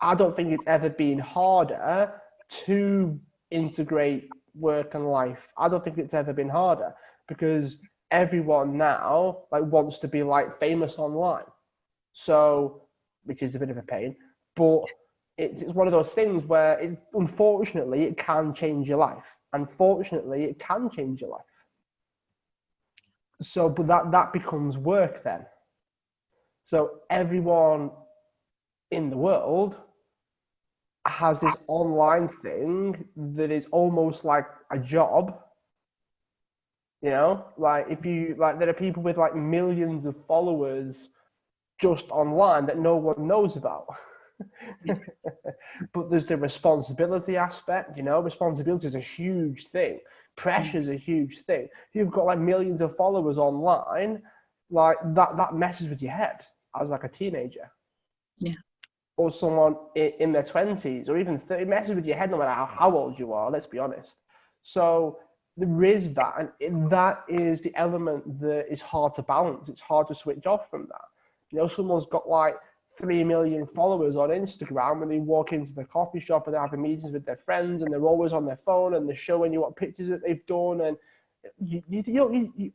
I don't think it's ever been harder to integrate work and life. I don't think it's ever been harder, because everyone now like wants to be like famous online. So, which is a bit of a pain, but it's one of those things where unfortunately it can change your life. Unfortunately, it can change your life. So, but that becomes work then. So everyone in the world has this online thing that is almost like a job. You know, like if you like, there are people with like millions of followers just online that no one knows about. But there's the responsibility aspect. You know, responsibility is a huge thing. Pressure is a huge thing. If you've got like millions of followers online, like that messes with your head as like a teenager. Yeah. Or someone in their 20s or even 30, messes with your head no matter how old you are, let's be honest. So there is that, and that is the element that is hard to balance. It's hard to switch off from that. You know, someone's got like 3 million followers on Instagram, and they walk into the coffee shop and they're having meetings with their friends, and they're always on their phone, and they're showing you what pictures that they've done. And you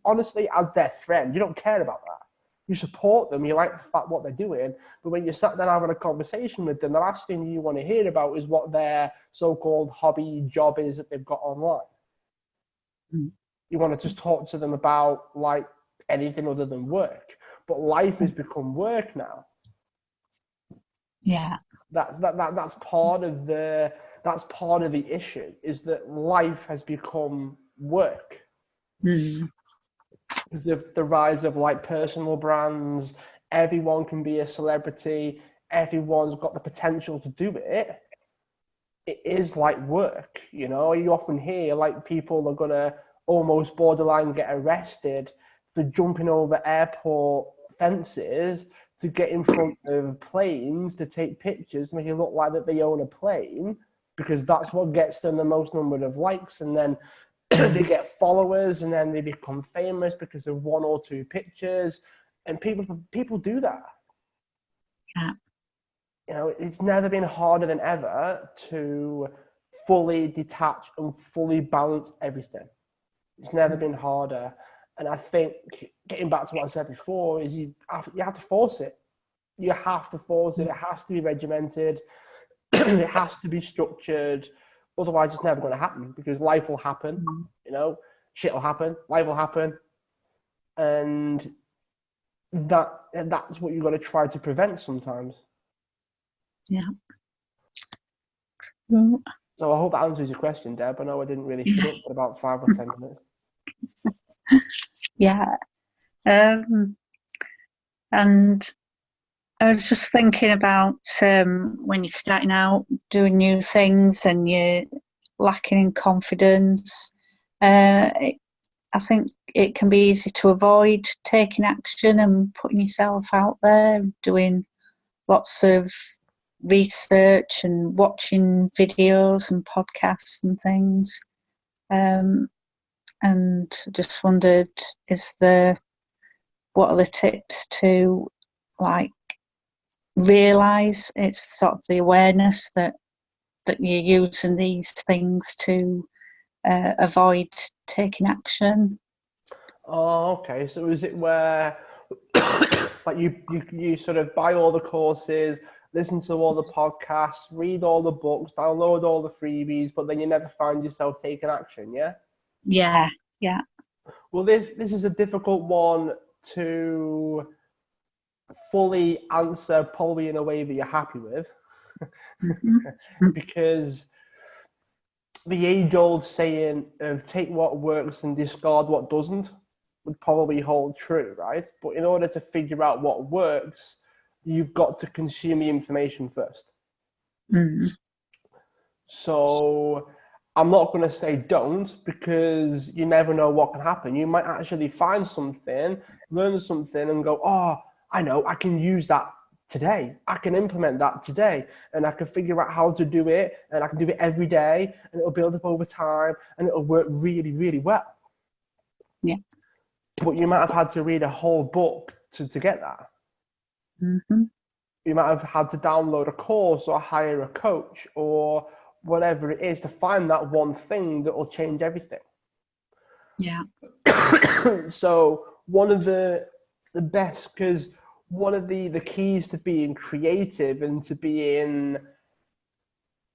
honestly, as their friend, you don't care about that. You support them, you like the fact what they're doing, but when you sat down having a conversation with them, the last thing you want to hear about is what their so-called hobby job is that they've got online. Mm. You want to just talk to them about like anything other than work. But life has become work now. Yeah. That's part of the issue, is that life has become work. Mm. Because of the rise of like personal brands, everyone can be a celebrity, everyone's got the potential to do it. It is like work, you know. You often hear like people are gonna almost borderline get arrested for jumping over airport fences to get in front of planes to take pictures to make it look like that they own a plane, because that's what gets them the most number of likes. And then they get followers, and then they become famous because of 1 or 2 pictures. And people do that. Yeah. You know, it's never been harder than ever to fully detach and fully balance everything. It's never been harder. And I think, getting back to what I said before, is you have to force it. You have to force it. It has to be regimented. It has to be structured. Otherwise, it's never going to happen, because life will happen. You know, shit will happen. Life will happen. And that's what you've got to try to prevent sometimes. Yeah. So I hope that answers your question, Deb. I know I didn't really shut up for about 5 or 10 minutes. Yeah. And I was just thinking about when you're starting out doing new things and you're lacking in confidence. I think it can be easy to avoid taking action and putting yourself out there, doing lots of research and watching videos and podcasts and things. And just wondered, what are the tips to like realise it's sort of the awareness that you're using these things to avoid taking action? Oh, okay. So is it where like you sort of buy all the courses, listen to all the podcasts, read all the books, download all the freebies, but then you never find yourself taking action, yeah? Yeah, yeah. Well, this is a difficult one to fully answer, probably in a way that you're happy with, because the age-old saying of take what works and discard what doesn't would probably hold true, right? But in order to figure out what works, you've got to consume the information first. Mm. So I'm not going to say don't, because you never know what can happen. You might actually find something, learn something, and go, oh, I know, I can use that today. I can implement that today, and I can figure out how to do it, and I can do it every day, and it'll build up over time, and it'll work really, really well. Yeah. But you might have had to read a whole book to get that. Mm-hmm. You might have had to download a course or hire a coach or whatever it is to find that one thing that will change everything. Yeah. So one of the best, because one of the keys to being creative and to being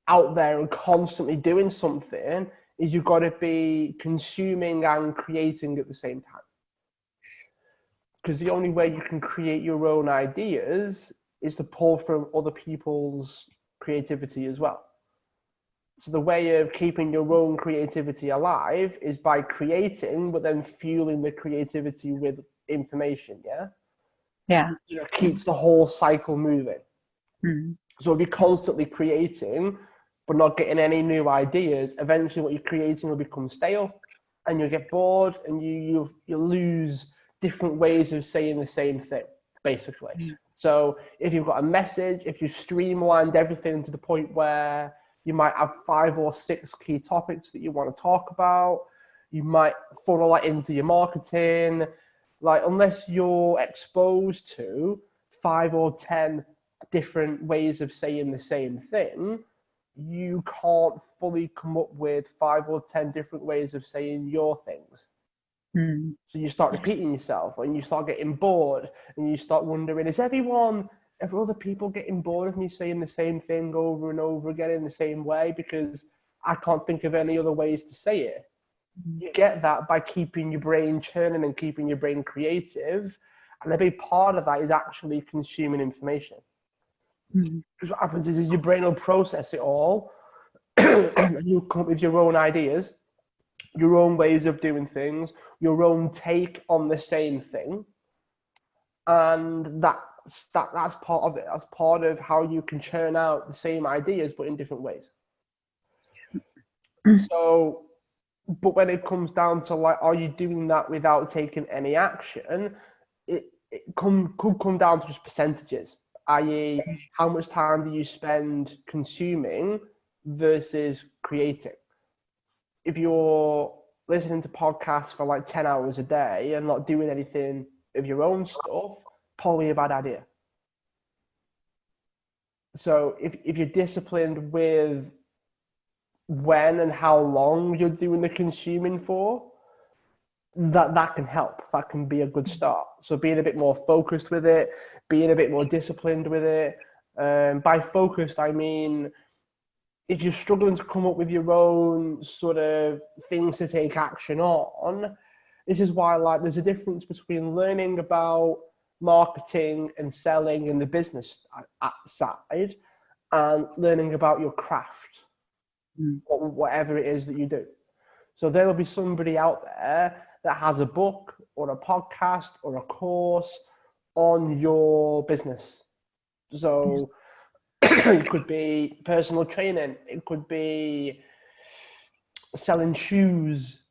out there and constantly doing something is you've got to be consuming and creating at the same time. Because the only way you can create your own ideas is to pull from other people's creativity as well. So the way of keeping your own creativity alive is by creating, but then fueling the creativity with information, yeah? Yeah. It keeps the whole cycle moving. Mm. So if you're constantly creating, but not getting any new ideas, eventually what you're creating will become stale, and you'll get bored, and you lose different ways of saying the same thing, basically. Mm. So if you've got a message, if you streamlined everything to the point where you might have 5 or 6 key topics that you want to talk about, you might funnel that into your marketing. Like, unless you're exposed to 5 or 10 different ways of saying the same thing, you can't fully come up with 5 or 10 different ways of saying your things. Mm. So you start repeating yourself, and you start getting bored, and you start wondering, is other people getting bored of me saying the same thing over and over again in the same way, because I can't think of any other ways to say it. You get that by keeping your brain churning and keeping your brain creative. And a big part of that is actually consuming information. Because what happens is your brain will process it all, and you'll come up with your own ideas, your own ways of doing things, your own take on the same thing. And that's part of it. That's part of how you can churn out the same ideas, but in different ways. So, but when it comes down to, like, are you doing that without taking any action? It could come down to just percentages, i.e., how much time do you spend consuming versus creating? If you're listening to podcasts for like 10 hours a day and not doing anything of your own stuff, probably a bad idea. So if you're disciplined with when and how long you're doing the consuming for, that can help. That can be a good start. So being a bit more focused with it, being a bit more disciplined with it. By focused, I mean, if you're struggling to come up with your own sort of things to take action on, this is why, like, there's a difference between learning about marketing and selling and the business side and learning about your craft, whatever it is that you do. So there will be somebody out there that has a book or a podcast or a course on your business. So it could be personal training. It could be selling shoes.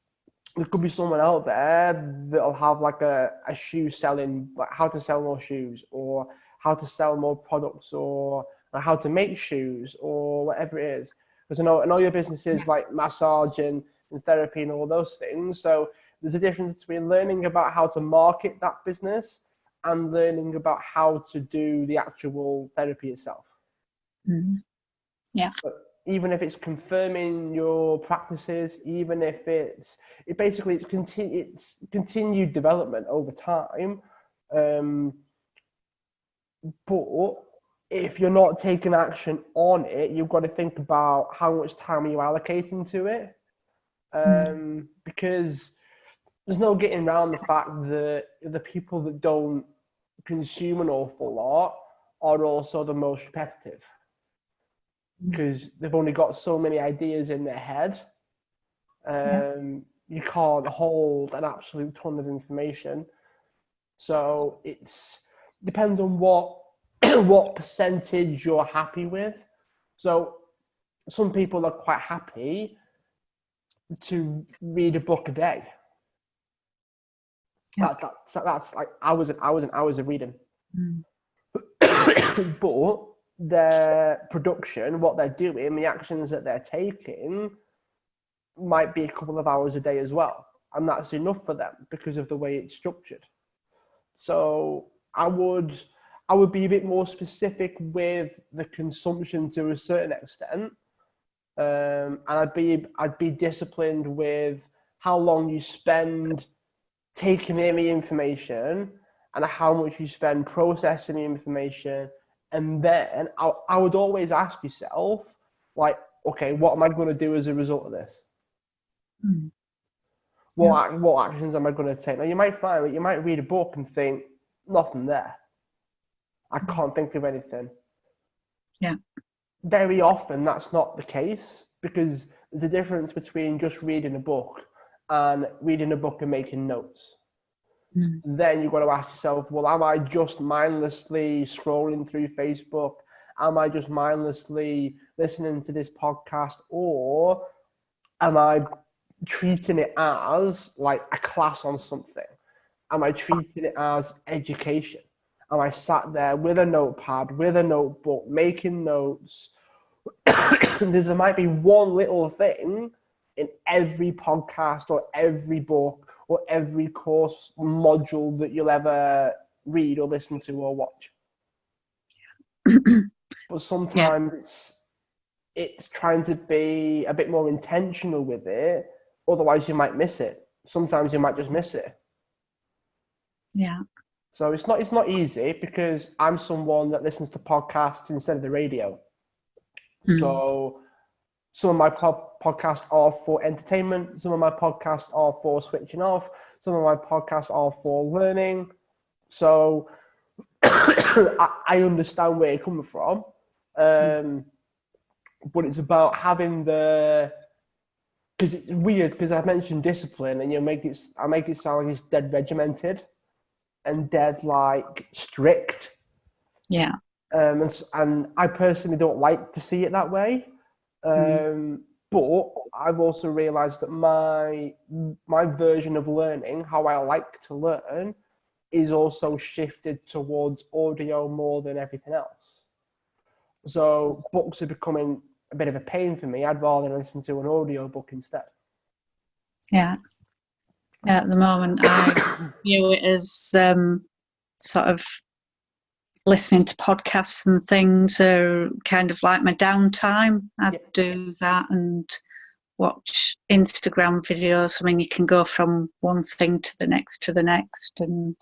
There could be someone out there that'll have like a shoe selling, like how to sell more shoes, or how to sell more products, or like how to make shoes, or whatever it is. Because I know your business is like massage and therapy and all those things. So there's a difference between learning about how to market that business and learning about how to do the actual therapy itself. Yeah. But even if it's confirming your practices, even if it's continued development over time. But if you're not taking action on it, you've got to think about how much time are you allocating to it. Because there's no getting around the fact that the people that don't consume an awful lot are also the most repetitive, because they've only got so many ideas in their head. You can't hold an absolute ton of information. So it's depends on what what percentage you're happy with. So some people are quite happy to read a book a day. That's like hours and hours and hours of reading. But their production, what they're doing, the actions that they're taking might be a couple of hours a day as well. And that's enough for them because of the way it's structured. So I would be a bit more specific with the consumption to a certain extent. And I'd be disciplined with how long you spend taking in the information and how much you spend processing the information. And then I would always ask yourself, like, okay, what am I going to do as a result of this? What actions am I going to take? Now, you might find that you might read a book and think, nothing there. I can't think of anything. Yeah. Very often, that's not the case, because there's a difference between just reading a book and reading a book and making notes. Then you've got to ask yourself, well, am I just mindlessly scrolling through Facebook? Am I just mindlessly listening to this podcast? Or am I treating it as like a class on something? Am I treating it as education? Am I sat there with a notepad, with a notebook, making notes? There might be one little thing in every podcast or every book or every course module that you'll ever read or listen to or watch. But sometimes it's trying to be a bit more intentional with it. Otherwise, you might miss it. Sometimes you might just miss it. Yeah. So it's not easy, because I'm someone that listens to podcasts instead of the radio. So some of my podcasts are for entertainment. Some of my podcasts are for switching off. Some of my podcasts are for learning. So I understand where you're coming from. But it's about having because it's weird, because I mentioned discipline and I make it sound like it's dead regimented and dead like strict. Yeah. And I personally don't like to see it that way. But I've also realized that my version of learning, how I like to learn, is also shifted towards audio more than everything else. So books are becoming a bit of a pain for me. I'd rather listen to an audio book instead. Yeah. At the moment, I view it as sort of listening to podcasts and things are kind of like my downtime. I do that and watch Instagram videos. I mean, you can go from one thing to the next, and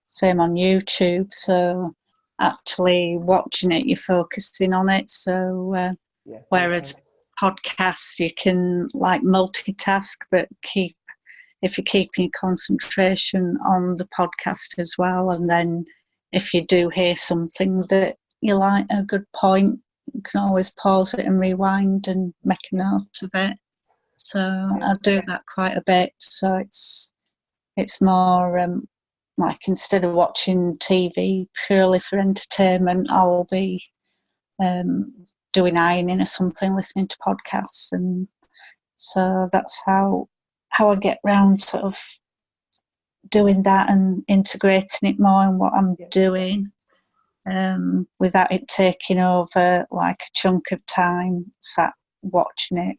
same on YouTube. So actually watching it, you're focusing on it. So whereas podcasts, you can like multitask, but if you're keeping your concentration on the podcast as well, and then if you do hear something that you like, a good point, you can always pause it and rewind and make a note of it. So I do that quite a bit. So it's more like instead of watching TV purely for entertainment, I'll be doing ironing or something, listening to podcasts, and so that's how I get round sort of doing that and integrating it more in what I'm doing, without it taking over like a chunk of time sat watching it.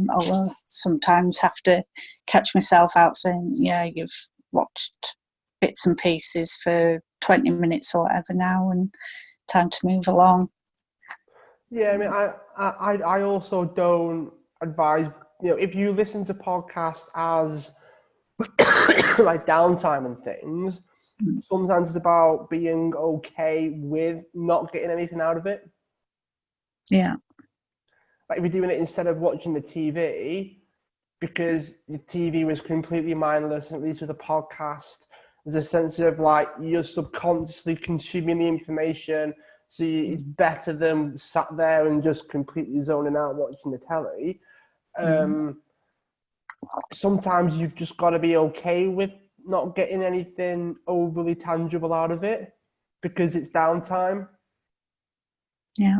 Although sometimes have to catch myself out saying, yeah, you've watched bits and pieces for 20 minutes or whatever now, and time to move along. Yeah, I mean, I also don't advise, if you listen to podcasts as like downtime and things, sometimes it's about being okay with not getting anything out of it. Yeah. Like if you're doing it instead of watching the TV, because the TV was completely mindless, and at least with a podcast, there's a sense of like you're subconsciously consuming the information. So it's better than sat there and just completely zoning out watching the telly. Sometimes you've just got to be okay with not getting anything overly tangible out of it because it's downtime. Yeah.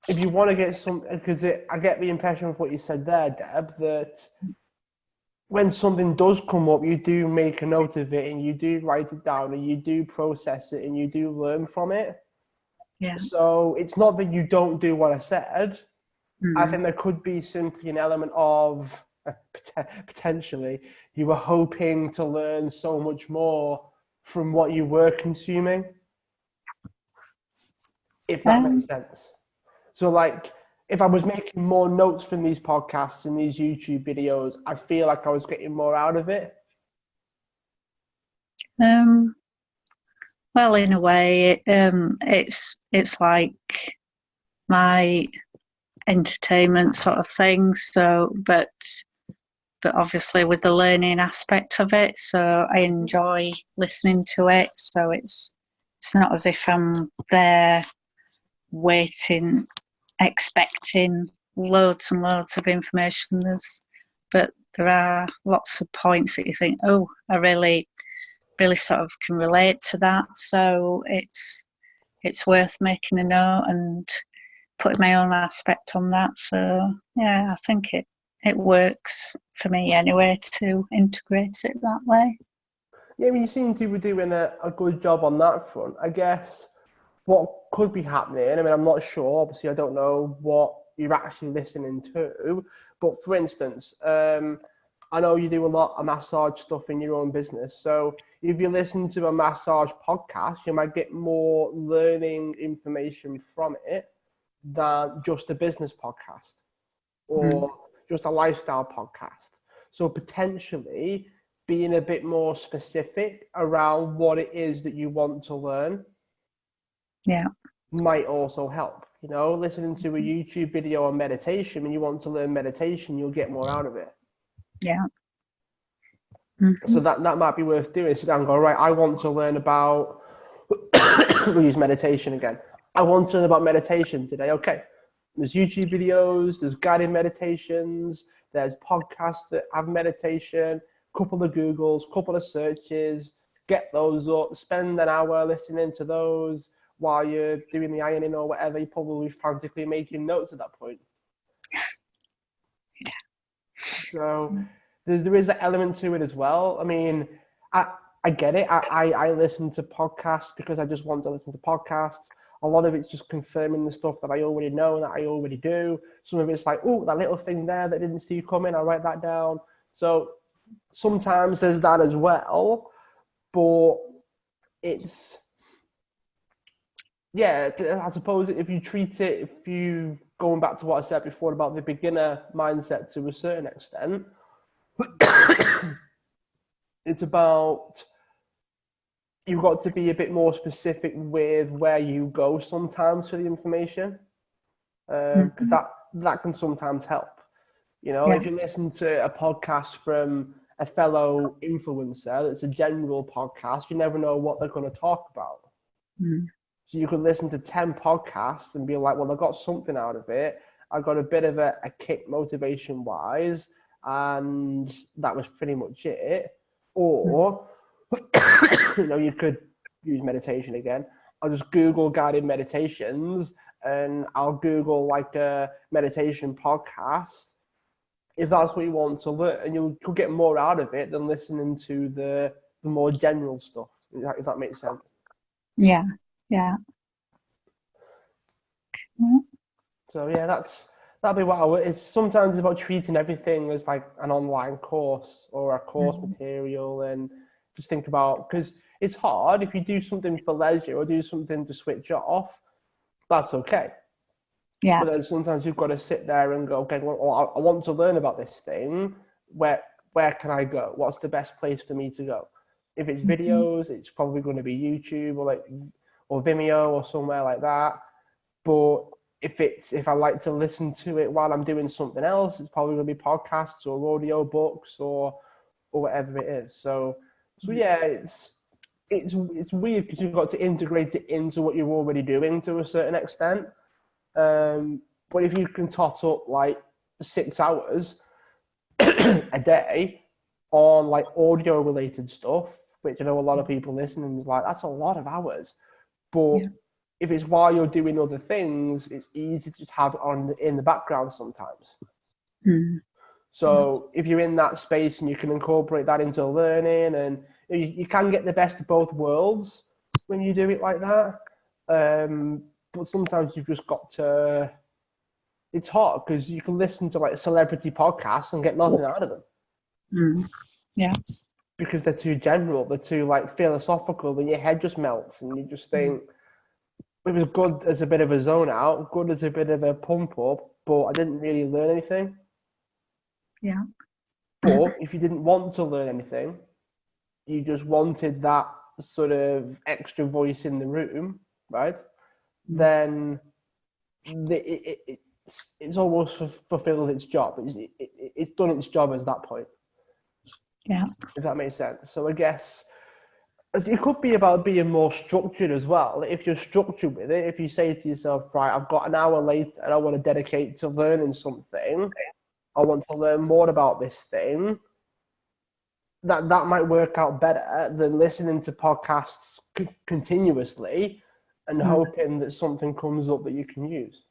If you want to get some, because I get the impression of what you said there, Deb, that when something does come up, you do make a note of it and you do write it down and you do process it and you do learn from it. Yeah. So it's not that you don't do what I said. I think there could be simply an element of potentially you were hoping to learn so much more from what you were consuming, if that makes sense. So like if I was making more notes from these podcasts and these YouTube videos, I feel like I was getting more out of it. Well, in a way, it's like my entertainment sort of thing. So, but obviously with the learning aspect of it, so I enjoy listening to it. So it's not as if I'm there waiting, expecting loads and loads of information. But there are lots of points that you think, oh, I really sort of can relate to that. So it's worth making a note and putting my own aspect on that. So yeah, I think it works for me anyway to integrate it that way. Yeah, I mean, you seem to be doing a good job on that front. I guess what could be happening, I mean, I'm not sure, obviously I don't know what you're actually listening to, but for instance, I know you do a lot of massage stuff in your own business. So if you listen to a massage podcast, you might get more learning information from it than just a business podcast or just a lifestyle podcast. So potentially being a bit more specific around what it is that you want to learn might also help. Listening to a YouTube video on meditation and you want to learn meditation, you'll get more out of it. Yeah. So that might be worth doing. Sit down and go, right, I want to learn about, we'll use meditation again. I want to learn about meditation today. Okay. There's YouTube videos, there's guided meditations, there's podcasts that have meditation, couple of Googles, couple of searches, get those up, spend an hour listening to those while you're doing the ironing or whatever. You're probably frantically making notes at that point. Yeah. So there is that element to it as well. I mean, I get it. I listen to podcasts because I just want to listen to podcasts. A lot of it's just confirming the stuff that I already know, that I already do. Some of it's like, oh, that little thing there that I didn't see coming, I'll write that down. So sometimes there's that as well, but it's, yeah, I suppose if you treat it, going back to what I said before about the beginner mindset to a certain extent, it's about, you've got to be a bit more specific with where you go sometimes for the information, because that can sometimes help. If you listen to a podcast from a fellow influencer that's a general podcast, you never know what they're going to talk about. So you could listen to 10 podcasts and be like, well, I got something out of it. I got a bit of a kick motivation wise, and that was pretty much it. Or You could use meditation again. I'll just Google guided meditations, and I'll Google like a meditation podcast. If that's what you want to learn, and you'll get more out of it than listening to the more general stuff. If that makes sense. Yeah. So yeah, that'd be what it's sometimes about treating everything as like an online course or a course material, and just think about, because it's hard if you do something for leisure or do something to switch off, that's okay. Yeah. But then sometimes you've got to sit there and go, okay, well, I want to learn about this thing. Where can I go? What's the best place for me to go? If it's videos, it's probably going to be YouTube or Vimeo or somewhere like that. But if I like to listen to it while I'm doing something else, it's probably going to be podcasts or audio books or whatever it is. So yeah, it's weird because you've got to integrate it into what you're already doing to a certain extent. But if you can tot up like 6 hours a day on like audio related stuff, which I know a lot of people listening is like, that's a lot of hours. But if it's while you're doing other things, it's easy to just have it on in the background sometimes. So if you're in that space and you can incorporate that into learning, and you can get the best of both worlds when you do it like that. But sometimes you've just got to, it's hard because you can listen to like celebrity podcasts and get nothing out of them. Yeah. Because they're too general, they're too like philosophical, and your head just melts and you just think, it was good as a bit of a zone out, good as a bit of a pump up, but I didn't really learn anything. Yeah. But if you didn't want to learn anything, you just wanted that sort of extra voice in the room, right? Then it's almost fulfilled its job. It's done its job at that point. Yeah. If that makes sense. So I guess it could be about being more structured as well. If you're structured with it, if you say to yourself, right, I've got an hour late and I want to dedicate to learning something, I want to learn more about this thing, that might work out better than listening to podcasts continuously and hoping that something comes up that you can use.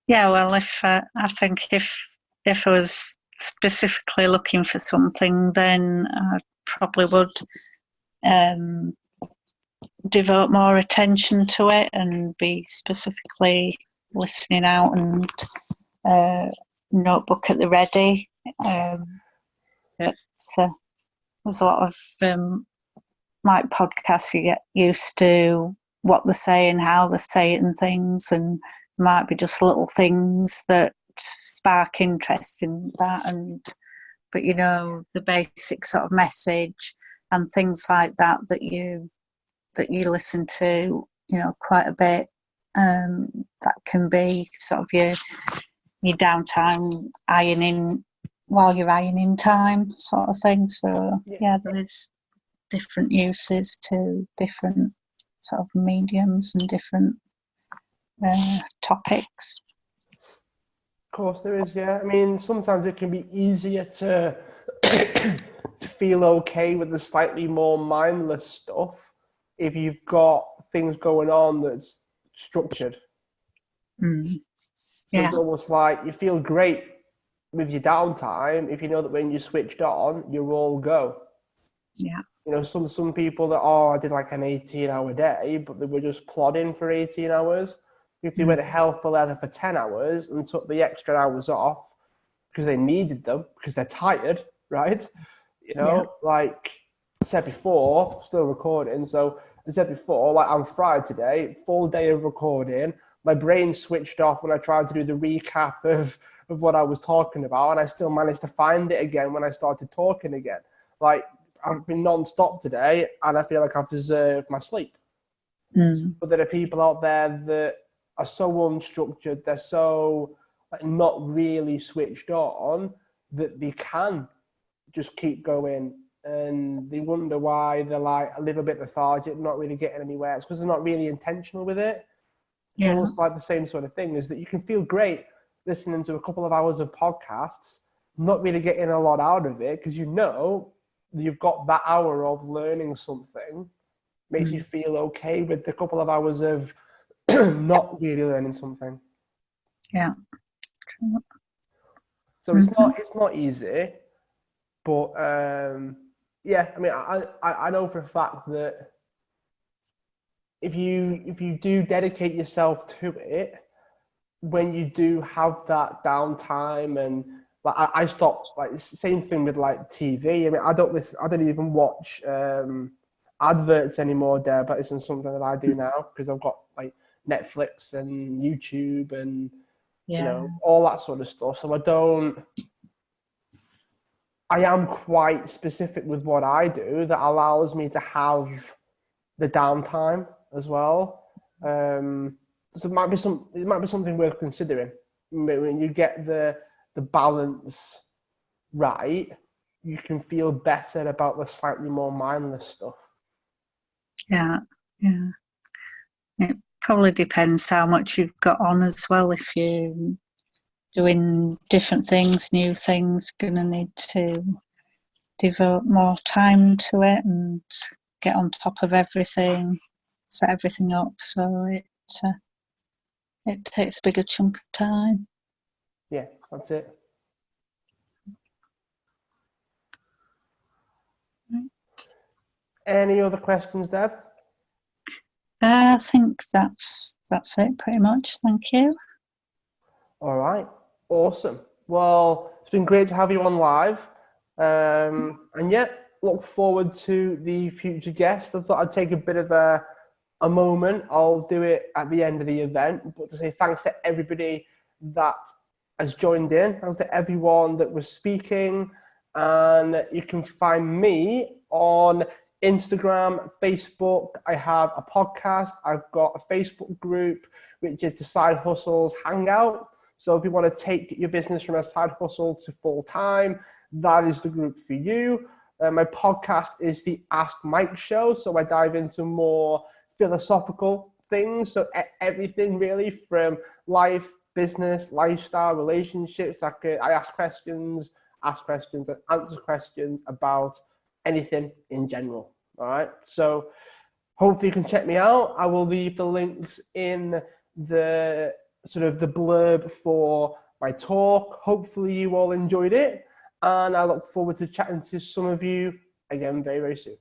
Yeah, well, if I think if I was specifically looking for something, then I probably would devote more attention to it and be specifically listening out and notebook at the ready. There's a lot of like podcasts, you get used to what they're saying, how they say it and things, and there might be just little things that spark interest in that, but the basic sort of message and things like that you listen to quite a bit, that can be sort of your downtime, ironing while you're ironing time sort of thing. So yeah, there's different uses to different sort of mediums and different topics. Of course there is, yeah. I mean, sometimes it can be easier to feel okay with the slightly more mindless stuff if you've got things going on that's structured. So it's almost like you feel great with your downtime if you know that when you switched on, you're all go. Yeah. Some people that, I did like an 18-hour day, but they were just plodding for 18 hours. If they went hell for leather for 10 hours and took the extra hours off because they needed them, because they're tired, right? Like I said before, still recording. So I said before, like I'm fried today, full day of recording. My brain switched off when I tried to do the recap of what I was talking about, and I still managed to find it again when I started talking again. Like, I've been non-stop today, and I feel like I've deserved my sleep. But there are people out there that are so unstructured, they're so not really switched on, that they can just keep going, and they wonder why they're like a little bit lethargic, not really getting anywhere. It's because they're not really intentional with it. It's almost like the same sort of thing, is that you can feel great listening to a couple of hours of podcasts, not really getting a lot out of it, because you've got that hour of learning something, makes you feel okay with the couple of hours of not really learning something. Yeah. So it's not easy, but yeah, I mean, I know for a fact that if you do dedicate yourself to it, when you do have that downtime, and like I stopped, like same thing with like TV. I mean, I don't even watch adverts anymore there, but it's something that I do now because I've got like Netflix and YouTube and you know all that sort of stuff. So I am quite specific with what I do that allows me to have the downtime as well. So it might be something worth considering. When you get the balance right, you can feel better about the slightly more mindless stuff. Yeah. It probably depends how much you've got on as well. If you're doing different things, new things, gonna need to devote more time to it and get on top of everything, set everything up. So it takes a bigger chunk of time. Yeah, that's it. Any other questions, Deb? I think that's it pretty much. Thank you. All right, awesome. Well, it's been great to have you on live. And yeah, look forward to the future guests. I thought I'd take a bit of a moment. I'll do it at the end of the event, but to say thanks to everybody that has joined in. Thanks to everyone that was speaking. And you can find me on Instagram, Facebook. I have a podcast. I've got a Facebook group, which is the Side Hustles Hangout. So if you want to take your business from a side hustle to full time, that is the group for you. My podcast is the Ask Mike Show. So I dive into more philosophical things. So everything really from life, business, lifestyle, relationships. I ask questions, and answer questions about anything in general. All right. So hopefully you can check me out. I will leave the links in the sort of the blurb for my talk. Hopefully you all enjoyed it. And I look forward to chatting to some of you again very, very soon.